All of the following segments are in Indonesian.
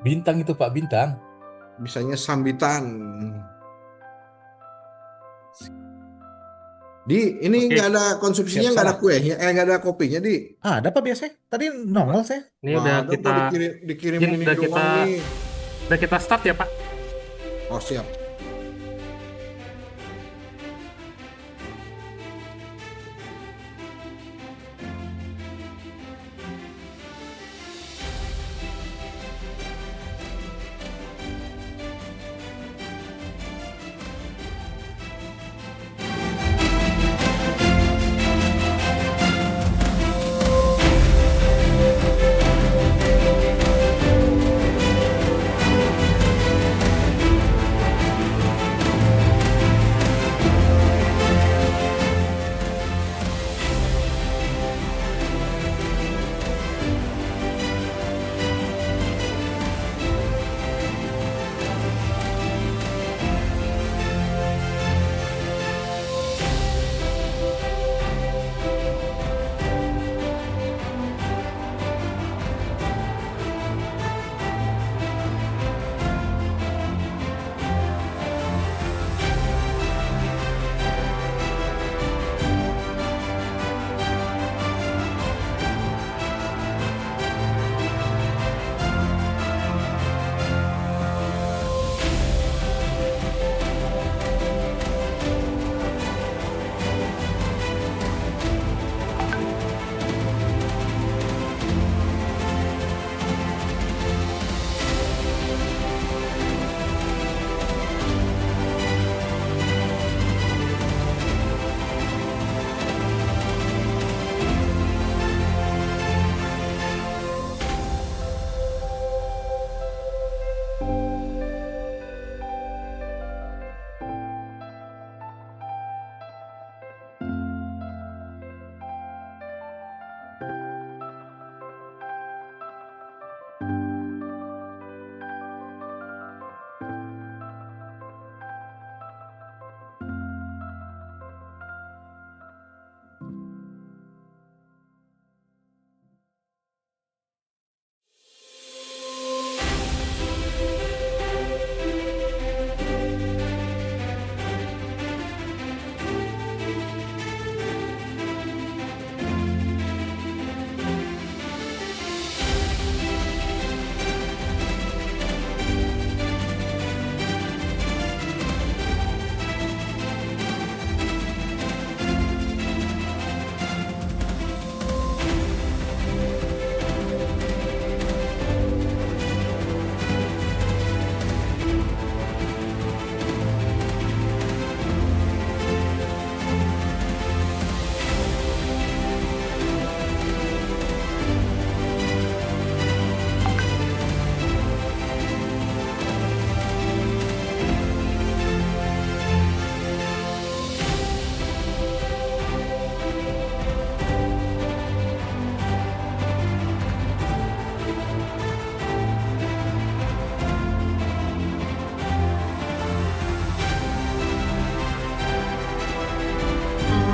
Bintang itu Pak, bintang. Bisanya sambitan. Di ini Oke, nggak ada Siap konsumsinya, nggak ada salah. kuenya, nggak ada kopinya di. Ada Pak biasanya. Tadi coba. nongol saya. Ini Nggak udah ada kita kok dikirim Jin, ini doang nih. udah kita start ya, Pak. Oh siap.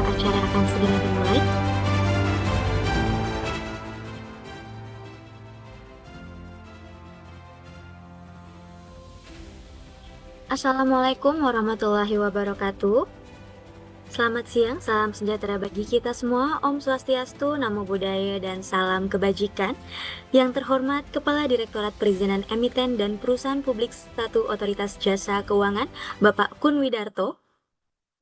Acara akan segera dimulai. Assalamualaikum warahmatullahi wabarakatuh. Selamat siang, salam sejahtera bagi kita semua. Om Swastiastu, Namo Buddhaya, dan salam kebajikan. Yang terhormat Kepala Direktorat Perizinan Emiten dan Perusahaan Publik 1 Otoritas Jasa Keuangan, Bapak Kun Widarto.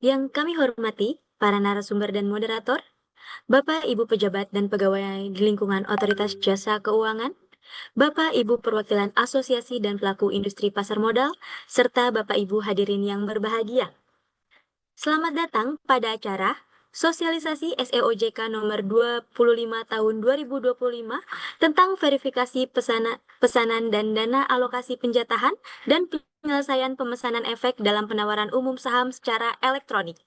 Yang kami hormati, para narasumber dan moderator, Bapak Ibu pejabat dan pegawai di lingkungan Otoritas Jasa Keuangan, Bapak Ibu perwakilan asosiasi dan pelaku industri pasar modal, serta Bapak Ibu hadirin yang berbahagia. Selamat datang pada acara Sosialisasi SEOJK nomor 25 tahun 2025 tentang verifikasi pesanan dan dana alokasi penjatahan dan penyelesaian pemesanan efek dalam penawaran umum saham secara elektronik.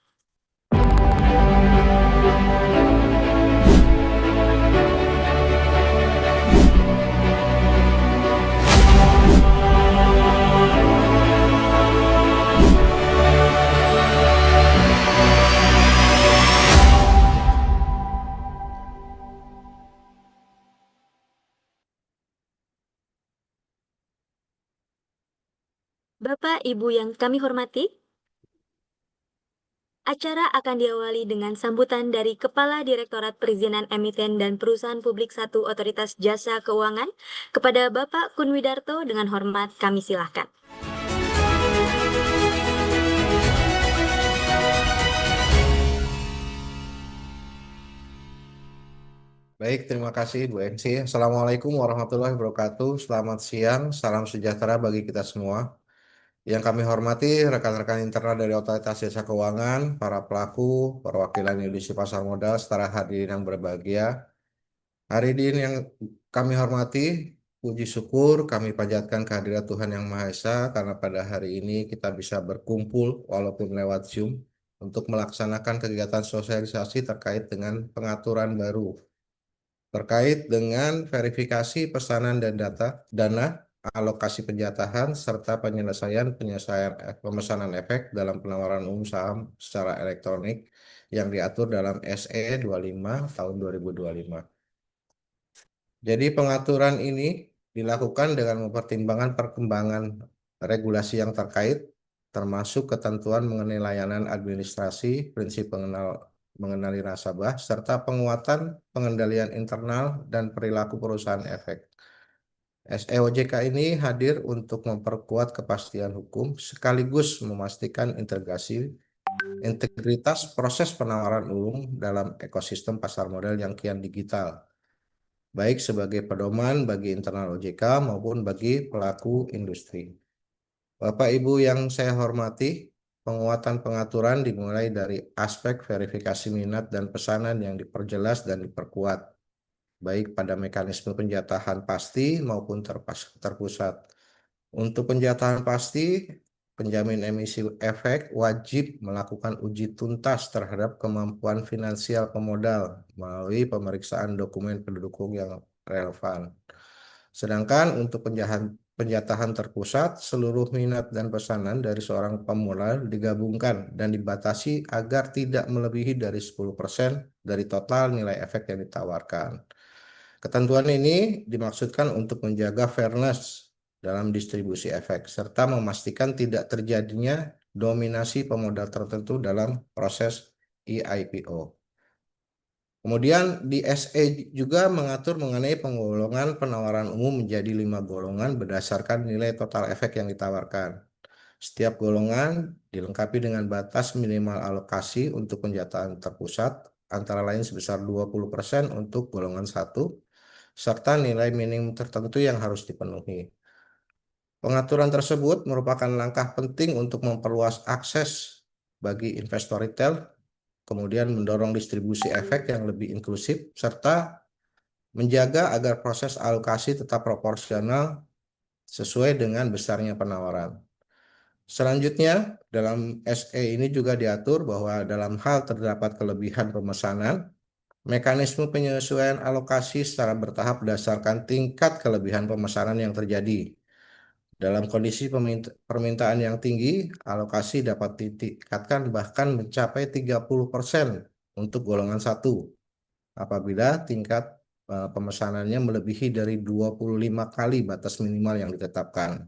Bapak, Ibu yang kami hormati, acara akan diawali dengan sambutan dari Kepala Direktorat Perizinan Emiten dan Perusahaan Publik 1 Otoritas Jasa Keuangan kepada Bapak Kunwidarto. Dengan hormat kami silahkan. Baik, terima kasih Bu MC. Assalamualaikum warahmatullahi wabarakatuh. Selamat siang, salam sejahtera bagi kita semua. Yang kami hormati rekan-rekan internal dari Otoritas Jasa Keuangan, para pelaku, perwakilan industri pasar modal, setara hadirin yang berbahagia. Hari ini yang kami hormati, puji syukur kami panjatkan kehadirat Tuhan Yang Maha Esa karena pada hari ini kita bisa berkumpul walaupun lewat Zoom untuk melaksanakan kegiatan sosialisasi terkait dengan pengaturan baru terkait dengan verifikasi pesanan dan dana, alokasi penjatahan, serta penyelesaian pemesanan efek dalam penawaran umum saham secara elektronik yang diatur dalam SE 25 tahun 2025. Jadi pengaturan ini dilakukan dengan mempertimbangkan perkembangan regulasi yang terkait, termasuk ketentuan mengenai layanan administrasi, prinsip mengenali nasabah, serta penguatan pengendalian internal dan perilaku perusahaan efek. SEOJK ini hadir untuk memperkuat kepastian hukum sekaligus memastikan integritas proses penawaran umum dalam ekosistem pasar modal yang kian digital, baik sebagai pedoman bagi internal OJK maupun bagi pelaku industri. Bapak Ibu yang saya hormati, penguatan pengaturan dimulai dari aspek verifikasi minat dan pesanan yang diperjelas dan diperkuat, baik pada mekanisme penjatahan pasti maupun terpusat. Untuk penjatahan pasti, penjamin emisi efek wajib melakukan uji tuntas terhadap kemampuan finansial pemodal melalui pemeriksaan dokumen pendukung yang relevan. Sedangkan untuk penjatahan terpusat, seluruh minat dan pesanan dari seorang pemodal digabungkan dan dibatasi agar tidak melebihi dari 10% dari total nilai efek yang ditawarkan. Ketentuan ini dimaksudkan untuk menjaga fairness dalam distribusi efek, serta memastikan tidak terjadinya dominasi pemodal tertentu dalam proses EIPO. Kemudian di SE juga mengatur mengenai penggolongan penawaran umum menjadi 5 golongan berdasarkan nilai total efek yang ditawarkan. Setiap golongan dilengkapi dengan batas minimal alokasi untuk penjatahan terpusat, antara lain sebesar 20% untuk golongan 1, serta nilai minimum tertentu yang harus dipenuhi. Pengaturan tersebut merupakan langkah penting untuk memperluas akses bagi investor retail, kemudian mendorong distribusi efek yang lebih inklusif, serta menjaga agar proses alokasi tetap proporsional sesuai dengan besarnya penawaran. Selanjutnya, dalam SE ini juga diatur bahwa dalam hal terdapat kelebihan pemesanan, mekanisme penyesuaian alokasi secara bertahap berdasarkan tingkat kelebihan pemesanan yang terjadi. Dalam kondisi permintaan yang tinggi, alokasi dapat ditingkatkan bahkan mencapai 30% untuk golongan 1 apabila tingkat pemesanannya melebihi dari 25 kali batas minimal yang ditetapkan.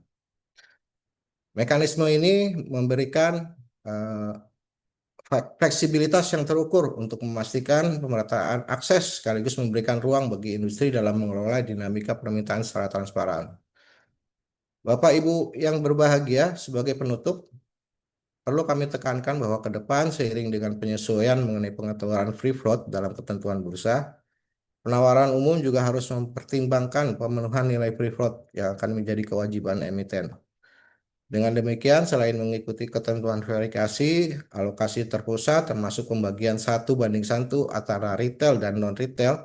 Mekanisme ini memberikan fleksibilitas yang terukur untuk memastikan pemerataan akses sekaligus memberikan ruang bagi industri dalam mengelola dinamika permintaan secara transparan. Bapak Ibu yang berbahagia, sebagai penutup, perlu kami tekankan bahwa ke depan seiring dengan penyesuaian mengenai pengaturan free float dalam ketentuan bursa, penawaran umum juga harus mempertimbangkan pemenuhan nilai free float yang akan menjadi kewajiban emiten. Dengan demikian, selain mengikuti ketentuan verifikasi, alokasi terpusat termasuk pembagian 1:1 antara retail dan non-retail,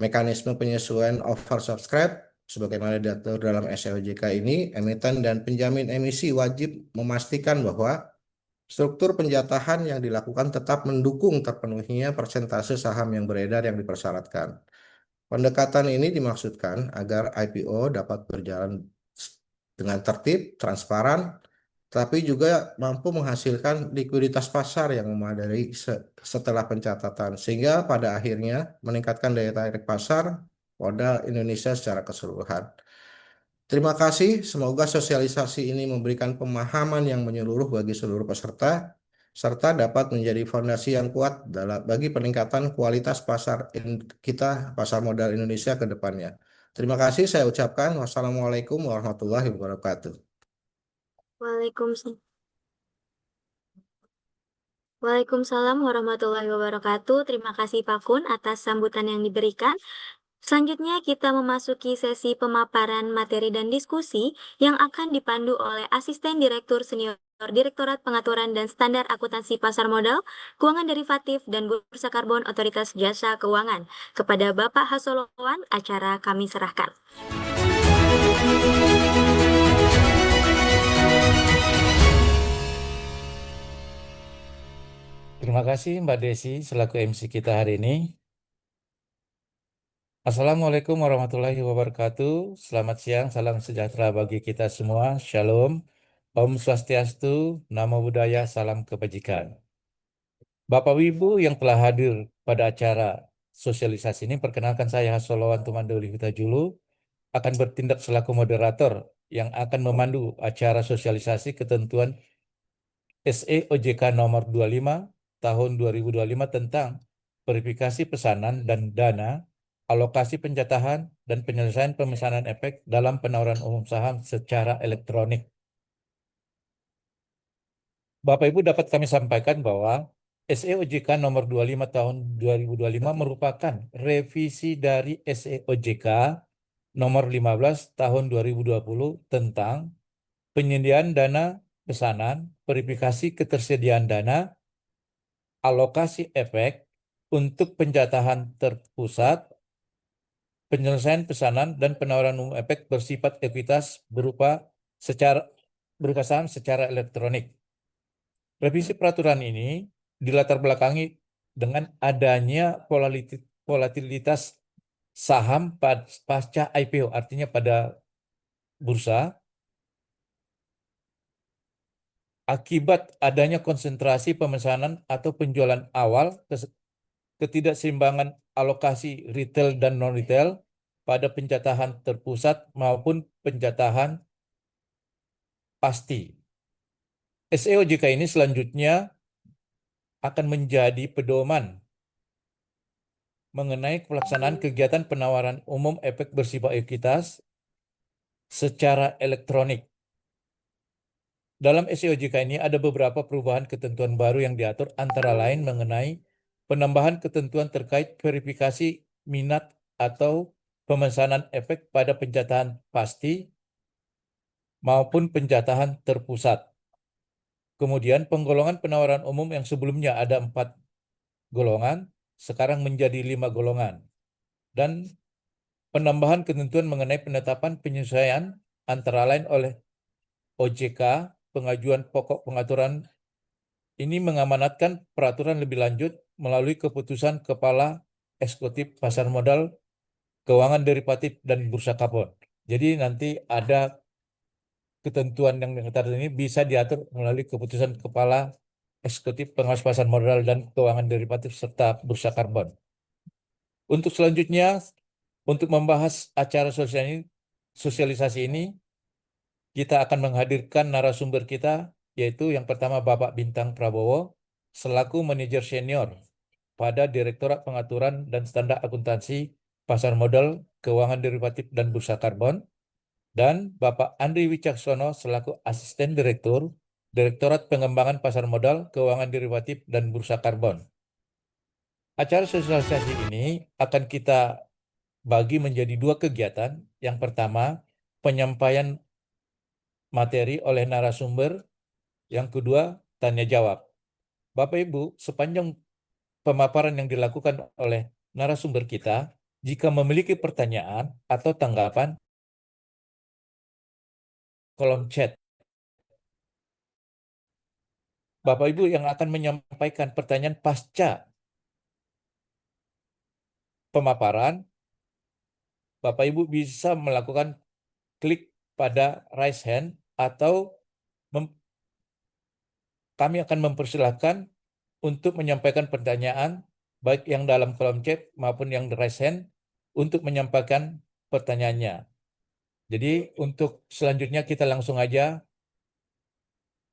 mekanisme penyesuaian oversubscribe sebagaimana diatur dalam SEOJK ini, emiten dan penjamin emisi wajib memastikan bahwa struktur penjatahan yang dilakukan tetap mendukung terpenuhinya persentase saham yang beredar yang dipersyaratkan. Pendekatan ini dimaksudkan agar IPO dapat berjalan dengan tertib, transparan, tapi juga mampu menghasilkan likuiditas pasar yang memadai setelah pencatatan, sehingga pada akhirnya meningkatkan daya tarik pasar modal Indonesia secara keseluruhan. Terima kasih. Semoga sosialisasi ini memberikan pemahaman yang menyeluruh bagi seluruh peserta, serta dapat menjadi fondasi yang kuat bagi peningkatan kualitas kita, pasar modal Indonesia ke depannya. Terima kasih saya ucapkan. Wassalamualaikum warahmatullahi wabarakatuh. Waalaikumsalam. Waalaikumsalam warahmatullahi wabarakatuh. Terima kasih Pak Kun atas sambutan yang diberikan. Selanjutnya kita memasuki sesi pemaparan materi dan diskusi yang akan dipandu oleh Asisten Direktur Senior Direktorat Pengaturan dan Standar Akuntansi Pasar Modal, Keuangan Derivatif dan Bursa Karbon Otoritas Jasa Keuangan. Kepada Bapak Hasolowan, acara kami serahkan. Terima kasih Mbak Desi selaku MC kita hari ini. Assalamualaikum warahmatullahi wabarakatuh. Selamat siang, salam sejahtera bagi kita semua. Shalom. Om Swastiastu, Namo Buddhaya, salam kebajikan. Bapak Ibu yang telah hadir pada acara sosialisasi ini, perkenalkan saya Hasolowan Tumanduli Hutajulu akan bertindak selaku moderator yang akan memandu acara sosialisasi ketentuan SE OJK nomor 25 tahun 2025 tentang verifikasi pesanan dan dana, alokasi penjatahan, dan penyelesaian pemesanan efek dalam penawaran umum saham secara elektronik. Bapak Ibu dapat kami sampaikan bahwa SE OJK nomor 25 tahun 2025 merupakan revisi dari SE OJK nomor 15 tahun 2020 tentang penyediaan dana pesanan, verifikasi ketersediaan dana, alokasi efek untuk penjatahan terpusat, penyelesaian pesanan dan penawaran umum efek bersifat ekuitas berupa saham secara elektronik. Revisi peraturan ini dilatar belakangi dengan adanya volatilitas saham pasca IPO, artinya pada bursa, akibat adanya konsentrasi pemesanan atau penjualan awal, ketidakseimbangan alokasi retail dan non-retail pada penjatahan terpusat maupun penjatahan pasti. SEOJK ini selanjutnya akan menjadi pedoman mengenai pelaksanaan kegiatan penawaran umum efek bersifat ekuitas secara elektronik. Dalam SEOJK ini ada beberapa perubahan ketentuan baru yang diatur, antara lain mengenai penambahan ketentuan terkait verifikasi minat atau pemesanan efek pada penjatahan pasti maupun penjatahan terpusat. Kemudian penggolongan penawaran umum yang sebelumnya ada 4 golongan, sekarang menjadi 5 golongan. Dan penambahan ketentuan mengenai penetapan penyesuaian antara lain oleh OJK, pengajuan pokok pengaturan ini mengamanatkan peraturan lebih lanjut melalui keputusan Kepala Eksekutif Pasar Modal, Keuangan Derivatif, dan Bursa Karbon. Jadi nanti ada ketentuan yang ini bisa diatur melalui keputusan Kepala Eksekutif Pengawas Pasar Modal dan Keuangan Derivatif serta Bursa Karbon. Untuk selanjutnya, untuk membahas acara sosialisasi ini, kita akan menghadirkan narasumber kita, yaitu yang pertama Bapak Bintang Prabowo, selaku manajer senior pada Direktorat Pengaturan dan Standar Akuntansi Pasar Modal, Keuangan Derivatif, dan Bursa Karbon, dan Bapak Andri Wicaksono selaku Asisten Direktur Direktorat Pengembangan Pasar Modal, Keuangan Derivatif, dan Bursa Karbon. Acara sosialisasi ini akan kita bagi menjadi 2 kegiatan. Yang pertama, penyampaian materi oleh narasumber. Yang kedua, tanya jawab. Bapak Ibu, sepanjang pemaparan yang dilakukan oleh narasumber kita, jika memiliki pertanyaan atau tanggapan, kolom chat. Bapak Ibu yang akan menyampaikan pertanyaan pasca pemaparan, Bapak Ibu bisa melakukan klik pada raise hand atau kami akan mempersilahkan untuk menyampaikan pertanyaan baik yang dalam kolom chat maupun yang raise hand untuk menyampaikan pertanyaannya. Jadi untuk selanjutnya kita langsung aja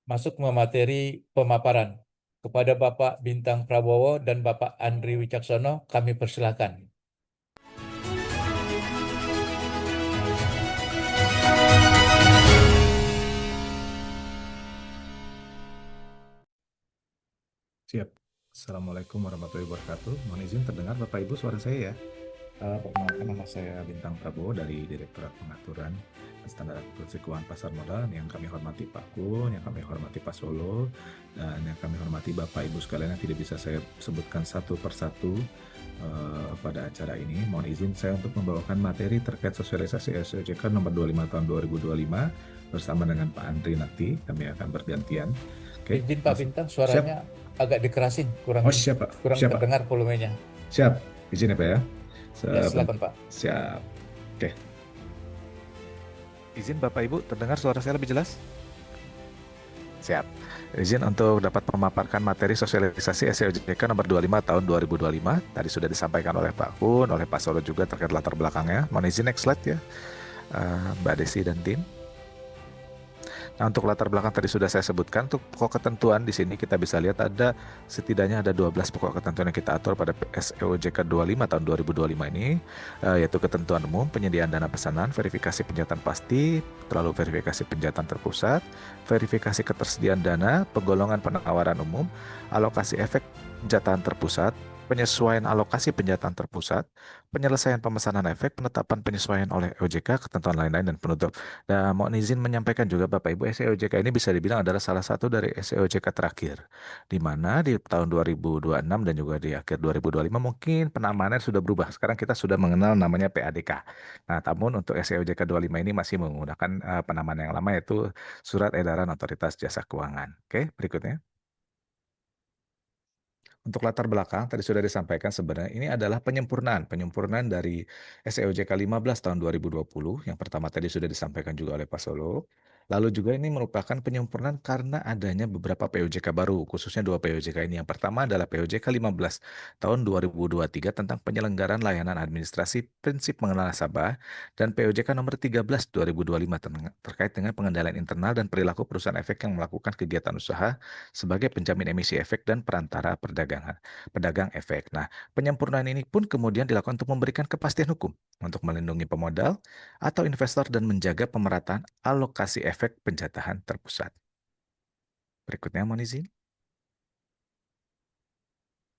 masuk ke materi pemaparan. Kepada Bapak Bintang Prabowo dan Bapak Andri Wicaksono, kami persilahkan. Siap. Assalamualaikum warahmatullahi wabarakatuh. Mohon izin terdengar Bapak Ibu suara saya ya. Perkenalkan, nama saya Bintang Prabowo dari Direktorat Pengaturan dan Standar Akuntansi Keuangan Pasar Modal. Yang kami hormati Pak Kun, yang kami hormati Pak Solo, dan yang kami hormati Bapak Ibu sekalian yang tidak bisa saya sebutkan satu persatu pada acara ini. Mohon izin saya untuk membawakan materi terkait sosialisasi SOJK nomor 25 tahun 2025 bersama dengan Pak Andri nanti. Kami akan bergantian. Oke, Izin Pak langsung. Bintang, suaranya agak dikerasin, kurang Oh siap Pak, kurang siap Pak. terdengar volumenya. Siap, izin ya Pak ya. Ya, silakan Pak. Siap. Oke. Izin Bapak Ibu, terdengar suara saya lebih jelas? Siap. Izin untuk dapat memaparkan materi sosialisasi SEOJK nomor 25 tahun 2025. Tadi sudah disampaikan oleh Pak Kun, oleh Pak Solo juga terkait latar belakangnya. Mohon izin next slide ya, Mbak Desi dan tim. Nah, untuk latar belakang tadi sudah saya sebutkan. Untuk pokok ketentuan di sini kita bisa lihat setidaknya ada 12 pokok ketentuan yang kita atur pada SEOJK 25 tahun 2025 ini, yaitu ketentuan umum, penyediaan dana pesanan, verifikasi penjahatan pasti, lalu verifikasi penjahatan terpusat, verifikasi ketersediaan dana, penggolongan penawaran umum, alokasi efek penjahatan terpusat, penyesuaian alokasi penjahatan terpusat, penyelesaian pemesanan efek, penetapan penyesuaian oleh OJK, ketentuan lain-lain, dan penutup. Dan mohon izin menyampaikan juga Bapak Ibu, SEOJK ini bisa dibilang adalah salah satu dari SEOJK terakhir, di mana di tahun 2026 dan juga di akhir 2025 mungkin penamanannya sudah berubah. Sekarang kita sudah mengenal namanya PADK. Nah, namun untuk SEOJK 25 ini masih menggunakan penamaan yang lama, yaitu Surat Edaran Otoritas Jasa Keuangan. Oke, berikutnya. Untuk latar belakang, tadi sudah disampaikan sebenarnya ini adalah penyempurnaan dari SEOJK 15 tahun 2020. Yang pertama tadi sudah disampaikan juga oleh Pak Solo. Lalu juga ini merupakan penyempurnaan karena adanya beberapa POJK baru, khususnya 2 POJK ini. Yang pertama adalah POJK 15 tahun 2023 tentang penyelenggaraan layanan administrasi prinsip mengenal nasabah, dan POJK nomor 13 2025 terkait dengan pengendalian internal dan perilaku perusahaan efek yang melakukan kegiatan usaha sebagai penjamin emisi efek dan perantara pedagang efek. Nah, penyempurnaan ini pun kemudian dilakukan untuk memberikan kepastian hukum untuk melindungi pemodal atau investor dan menjaga pemerataan alokasi efek penjatahan terpusat. Berikutnya, mohon izin.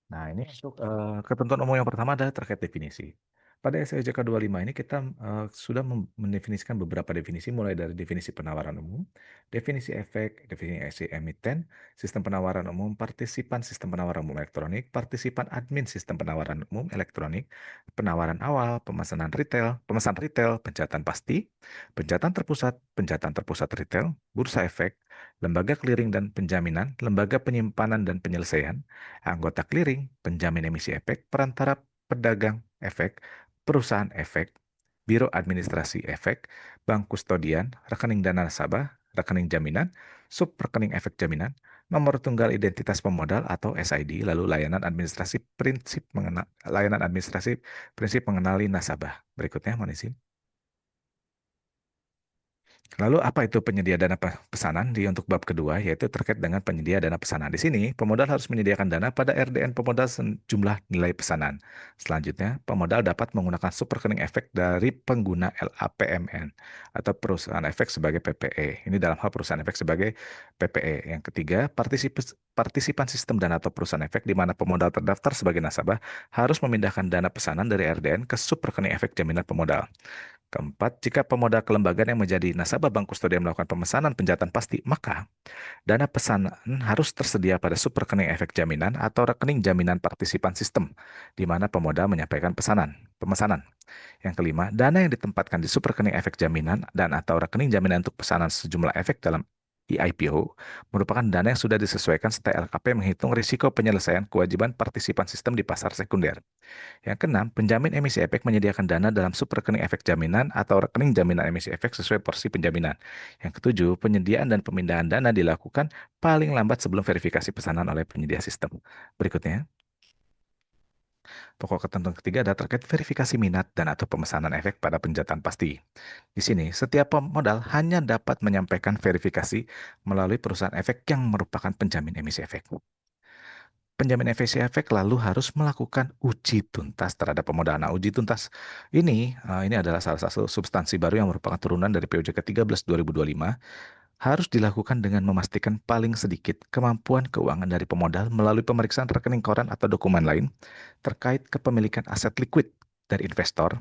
Nah, ini untuk ketentuan umum yang pertama adalah terkait definisi. Pada SEOJK 25 ini kita sudah mendefinisikan beberapa definisi, mulai dari definisi penawaran umum, definisi efek, definisi emiten, sistem penawaran umum, partisipan sistem penawaran umum elektronik, partisipan admin sistem penawaran umum elektronik, penawaran awal, pemesan retail, pencatatan pasti, pencatatan terpusat retail, bursa efek, lembaga clearing dan penjaminan, lembaga penyimpanan dan penyelesaian, anggota clearing, penjamin emisi efek, perantara pedagang efek, perusahaan efek, biro administrasi efek, bank kustodian, rekening dana nasabah, rekening jaminan, sub rekening efek jaminan, nomor tunggal identitas pemodal atau SID, lalu layanan administrasi prinsip mengenali nasabah. Berikutnya, mohon izin. Lalu apa itu penyedia dana pesanan untuk bab kedua, yaitu terkait dengan penyedia dana pesanan. Di sini, pemodal harus menyediakan dana pada RDN pemodal sejumlah nilai pesanan. Selanjutnya, pemodal dapat menggunakan subrekening efek dari pengguna LAPMN atau perusahaan efek sebagai PPE. Ini dalam hal perusahaan efek sebagai PPE. Yang ketiga, partisipan sistem dana atau perusahaan efek di mana pemodal terdaftar sebagai nasabah harus memindahkan dana pesanan dari RDN ke subrekening efek jaminan pemodal. Keempat, jika pemodal kelembagaan yang menjadi nasabah bank kustodian melakukan pemesanan penjahatan pasti, maka dana pesanan harus tersedia pada subrekening efek jaminan atau rekening jaminan partisipan sistem, di mana pemodal menyampaikan pemesanan. Yang kelima, dana yang ditempatkan di subrekening efek jaminan dan atau rekening jaminan untuk pesanan sejumlah efek dalam IPO merupakan dana yang sudah disesuaikan serta LKP menghitung risiko penyelesaian kewajiban partisipan sistem di pasar sekunder. Yang keenam, penjamin emisi efek menyediakan dana dalam subrekening efek jaminan atau rekening jaminan emisi efek sesuai porsi penjaminan. Yang ketujuh, penyediaan dan pemindahan dana dilakukan paling lambat sebelum verifikasi pesanan oleh penyedia sistem. Berikutnya. Pokok ketentuan ketiga adalah terkait verifikasi minat dan atau pemesanan efek pada penjataan pasti. Di sini, setiap pemodal hanya dapat menyampaikan verifikasi melalui perusahaan efek yang merupakan penjamin emisi efek. Penjamin emisi efek lalu harus melakukan uji tuntas terhadap pemodal. Nah, uji tuntas ini adalah salah satu substansi baru yang merupakan turunan dari POJK 13 2025, harus dilakukan dengan memastikan paling sedikit kemampuan keuangan dari pemodal melalui pemeriksaan rekening koran atau dokumen lain terkait kepemilikan aset likuid dari investor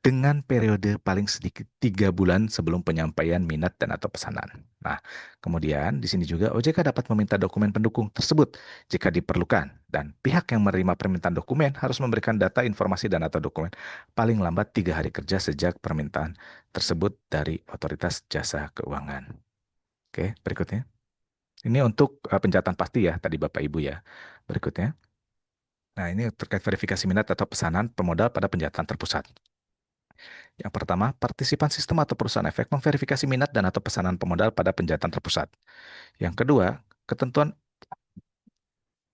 dengan periode paling sedikit 3 bulan sebelum penyampaian minat dan atau pesanan. Nah, kemudian di sini juga OJK dapat meminta dokumen pendukung tersebut jika diperlukan, dan pihak yang menerima permintaan dokumen harus memberikan data, informasi, dan atau dokumen paling lambat 3 hari kerja sejak permintaan tersebut dari Otoritas Jasa Keuangan. Oke, berikutnya. Ini untuk pencatat pasti ya, tadi Bapak Ibu ya. Berikutnya. Nah, ini terkait verifikasi minat atau pesanan pemodal pada penjataan terpusat. Yang pertama, partisipan sistem atau perusahaan efek memverifikasi minat dan atau pesanan pemodal pada penjataan terpusat. Yang kedua,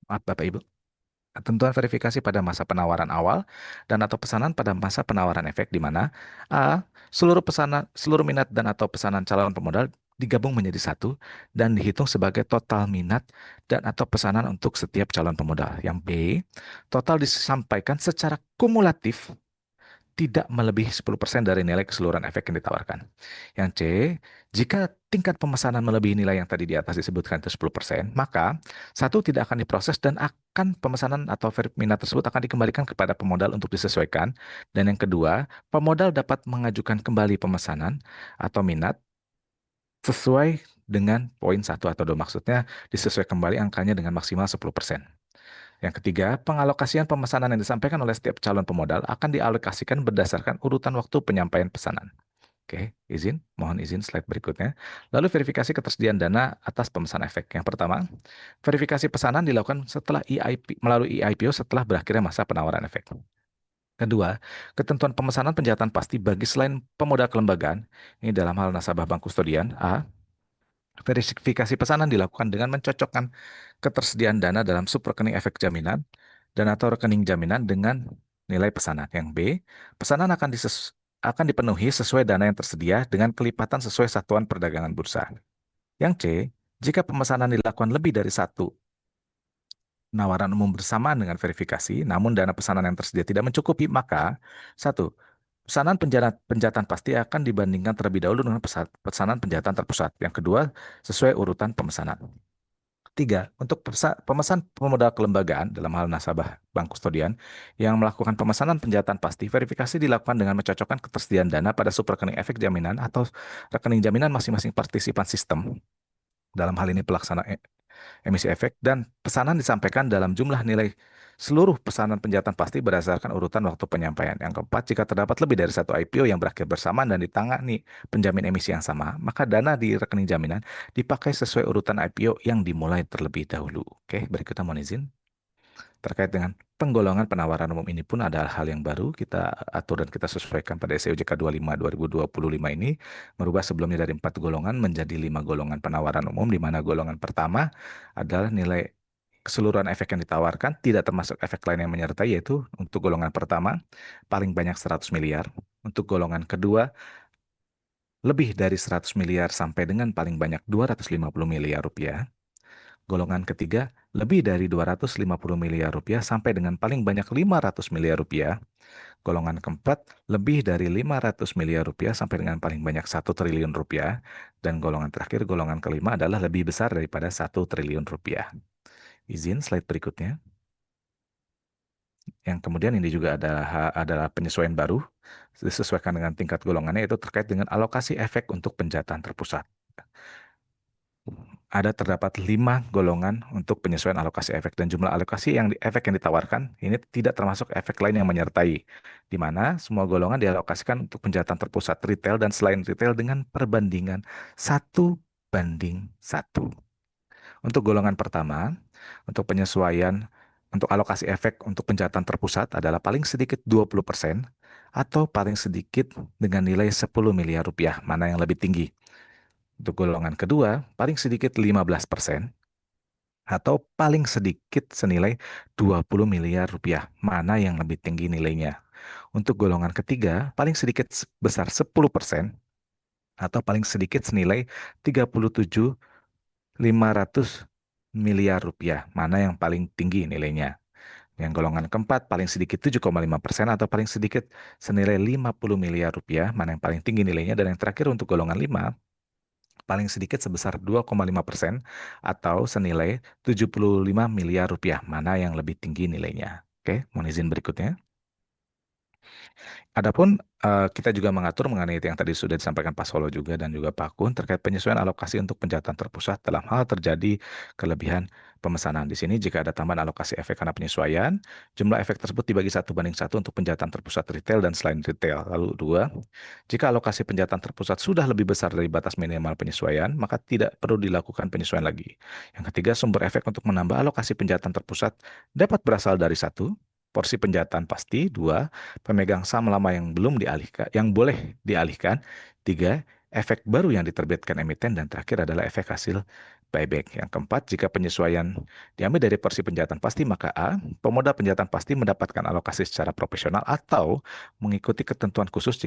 maaf Bapak Ibu, ketentuan verifikasi pada masa penawaran awal dan atau pesanan pada masa penawaran efek di mana A. Seluruh minat dan atau pesanan calon pemodal digabung menjadi satu dan dihitung sebagai total minat dan atau pesanan untuk setiap calon pemodal. Yang B. Total disampaikan secara kumulatif tidak melebihi 10% dari nilai keseluruhan efek yang ditawarkan. Yang C, jika tingkat pemesanan melebihi nilai yang tadi di atas disebutkan itu 10%, maka satu, tidak akan diproses dan akan pemesanan atau minat tersebut akan dikembalikan kepada pemodal untuk disesuaikan. Dan yang kedua, pemodal dapat mengajukan kembali pemesanan atau minat sesuai dengan poin 1 atau 2, maksudnya disesuaikan kembali angkanya dengan maksimal 10%. Yang ketiga, pengalokasian pemesanan yang disampaikan oleh setiap calon pemodal akan dialokasikan berdasarkan urutan waktu penyampaian pesanan. Oke, mohon izin slide berikutnya. Lalu verifikasi ketersediaan dana atas pemesan efek. Yang pertama, verifikasi pesanan dilakukan setelah melalui IPO setelah berakhirnya masa penawaran efek. Kedua, ketentuan pemesanan penjataan pasti bagi selain pemodal kelembagaan, ini dalam hal nasabah bank kustodian, A. Verifikasi pesanan dilakukan dengan mencocokkan ketersediaan dana dalam subrekening efek jaminan dan atau rekening jaminan dengan nilai pesanan. Yang B, pesanan akan dipenuhi sesuai dana yang tersedia dengan kelipatan sesuai satuan perdagangan bursa. Yang C, jika pemesanan dilakukan lebih dari satu penawaran umum bersamaan dengan verifikasi, namun dana pesanan yang tersedia tidak mencukupi, maka 1. Pesanan penjataan pasti akan dibandingkan terlebih dahulu dengan pesanan penjataan terpusat. Yang kedua, sesuai urutan pemesanan. 3. Untuk pemesan pemodal kelembagaan dalam hal nasabah bank kustodian yang melakukan pemesanan penjataan pasti, verifikasi dilakukan dengan mencocokkan ketersediaan dana pada subrekening efek jaminan atau rekening jaminan masing-masing partisipan sistem. Dalam hal ini pelaksana emisi efek, dan pesanan disampaikan dalam jumlah nilai seluruh pesanan penjataan pasti berdasarkan urutan waktu penyampaian. Yang keempat, jika terdapat lebih dari satu IPO yang berakhir bersamaan dan ditangani penjamin emisi yang sama, maka dana di rekening jaminan dipakai sesuai urutan IPO yang dimulai terlebih dahulu. Oke, berikutnya mohon izin. Terkait dengan penggolongan penawaran umum ini pun ada hal yang baru kita atur dan kita sesuaikan pada SEOJK 25 2025 ini, merubah sebelumnya dari 4 golongan menjadi 5 golongan penawaran umum, di mana golongan pertama adalah nilai keseluruhan efek yang ditawarkan, tidak termasuk efek lain yang menyertai, yaitu untuk golongan pertama paling banyak 100 miliar, untuk golongan kedua lebih dari 100 miliar sampai dengan paling banyak 250 miliar rupiah. Golongan ketiga, lebih dari 250 miliar rupiah sampai dengan paling banyak 500 miliar rupiah. Golongan keempat, lebih dari 500 miliar rupiah sampai dengan paling banyak 1 triliun rupiah. Dan golongan terakhir, golongan kelima adalah lebih besar daripada 1 triliun rupiah. Izin slide berikutnya. Yang kemudian ini juga adalah penyesuaian baru, disesuaikan dengan tingkat golongannya, yaitu terkait dengan alokasi efek untuk penjataan terpusat. Terdapat 5 golongan untuk penyesuaian alokasi efek, dan jumlah alokasi efek yang ditawarkan ini tidak termasuk efek lain yang menyertai, di mana semua golongan dialokasikan untuk penjataan terpusat retail dan selain retail dengan perbandingan 1:1. Untuk golongan pertama, untuk penyesuaian untuk alokasi efek untuk penjataan terpusat adalah paling sedikit 20% atau paling sedikit dengan nilai 10 miliar rupiah, mana yang lebih tinggi. Untuk golongan kedua, paling sedikit 15%. atau paling sedikit senilai 20 miliar rupiah. Mana yang lebih tinggi nilainya? Untuk golongan ketiga, paling sedikit sebesar 10% atau paling sedikit senilai 37.500 miliar rupiah. Mana yang paling tinggi nilainya? Yang golongan keempat paling sedikit 7,5% atau paling sedikit senilai 50 miliar rupiah. Mana yang paling tinggi nilainya? Dan yang terakhir untuk golongan 5 paling sedikit sebesar 2,5% atau senilai 75 miliar rupiah. Mana yang lebih tinggi nilainya? Oke, mohon izin berikutnya. Adapun kita juga mengatur mengenai yang tadi sudah disampaikan Pak Solo juga dan juga Pak Kun terkait penyesuaian alokasi untuk penjahatan terpusat dalam hal terjadi kelebihan pemesanan. Di sini jika ada tambahan alokasi efek karena penyesuaian, jumlah efek tersebut dibagi 1:1 untuk penjahatan terpusat retail dan selain retail. Lalu dua, jika alokasi penjahatan terpusat sudah lebih besar dari batas minimal penyesuaian, maka tidak perlu dilakukan penyesuaian lagi. Yang ketiga, sumber efek untuk menambah alokasi penjahatan terpusat dapat berasal dari satu, porsi penjahatan pasti, dua, pemegang saham lama yang belum dialihkan, yang boleh dialihkan. Tiga, efek baru yang diterbitkan emiten. Dan terakhir adalah efek hasil buyback. Yang keempat, jika penyesuaian diambil dari porsi penjahatan pasti, maka A, pemodal penjahatan pasti mendapatkan alokasi secara proporsional atau mengikuti ketentuan khusus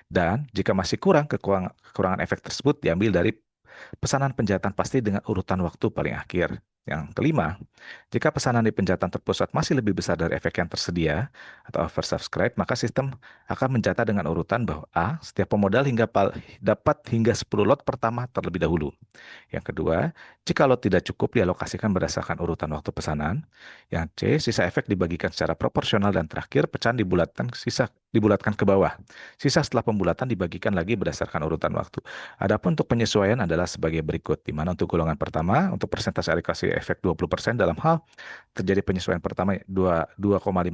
dan jika masih kekurangan efek tersebut diambil dari pesanan penjahatan pasti dengan urutan waktu paling akhir. Yang kelima, jika pesanan di penjahatan terpusat masih lebih besar dari efek yang tersedia atau oversubscribe, maka sistem akan mencatat dengan urutan bahwa A, setiap pemodal dapat hingga 10 lot pertama terlebih dahulu. Yang kedua, jika lot tidak cukup dialokasikan berdasarkan urutan waktu pesanan. Yang C, sisa efek dibagikan secara proporsional dan terakhir pecahan dibulatkan ke bawah. Sisa setelah pembulatan dibagikan lagi berdasarkan urutan waktu. Adapun untuk penyesuaian adalah sebagai berikut, di mana untuk golongan pertama, untuk persentase alokasi efek 20% dalam hal terjadi penyesuaian pertama 2,5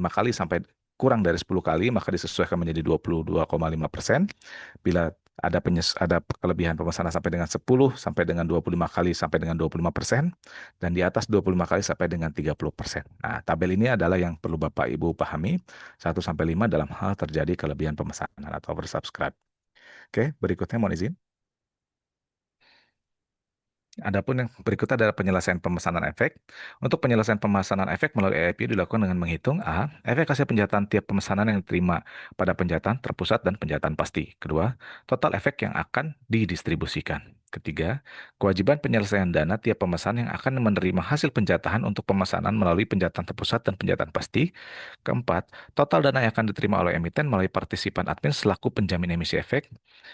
kali sampai kurang dari 10 kali, maka disesuaikan menjadi 22,5%. Bila ada kelebihan pemesanan sampai dengan 10 sampai dengan 25 kali sampai dengan 25% dan di atas 25 kali sampai dengan 30%. Nah, tabel ini adalah yang perlu Bapak Ibu pahami 1 sampai 5 dalam hal terjadi kelebihan pemesanan atau oversubscribe. Oke, berikutnya mohon izin. Adapun yang berikutnya adalah penyelesaian pemesanan efek. Untuk penyelesaian pemesanan efek melalui EIPU dilakukan dengan menghitung A, efek hasil penjahatan tiap pemesanan yang diterima pada penjahatan terpusat dan penjahatan pasti. Kedua, total efek yang akan didistribusikan. Ketiga, kewajiban penyelesaian dana tiap pemesan yang akan menerima hasil penjatahan untuk pemesanan melalui penjahatan terpusat dan penjahatan pasti. Keempat, total dana yang akan diterima oleh emiten melalui partisipan admin selaku penjamin emisi efek.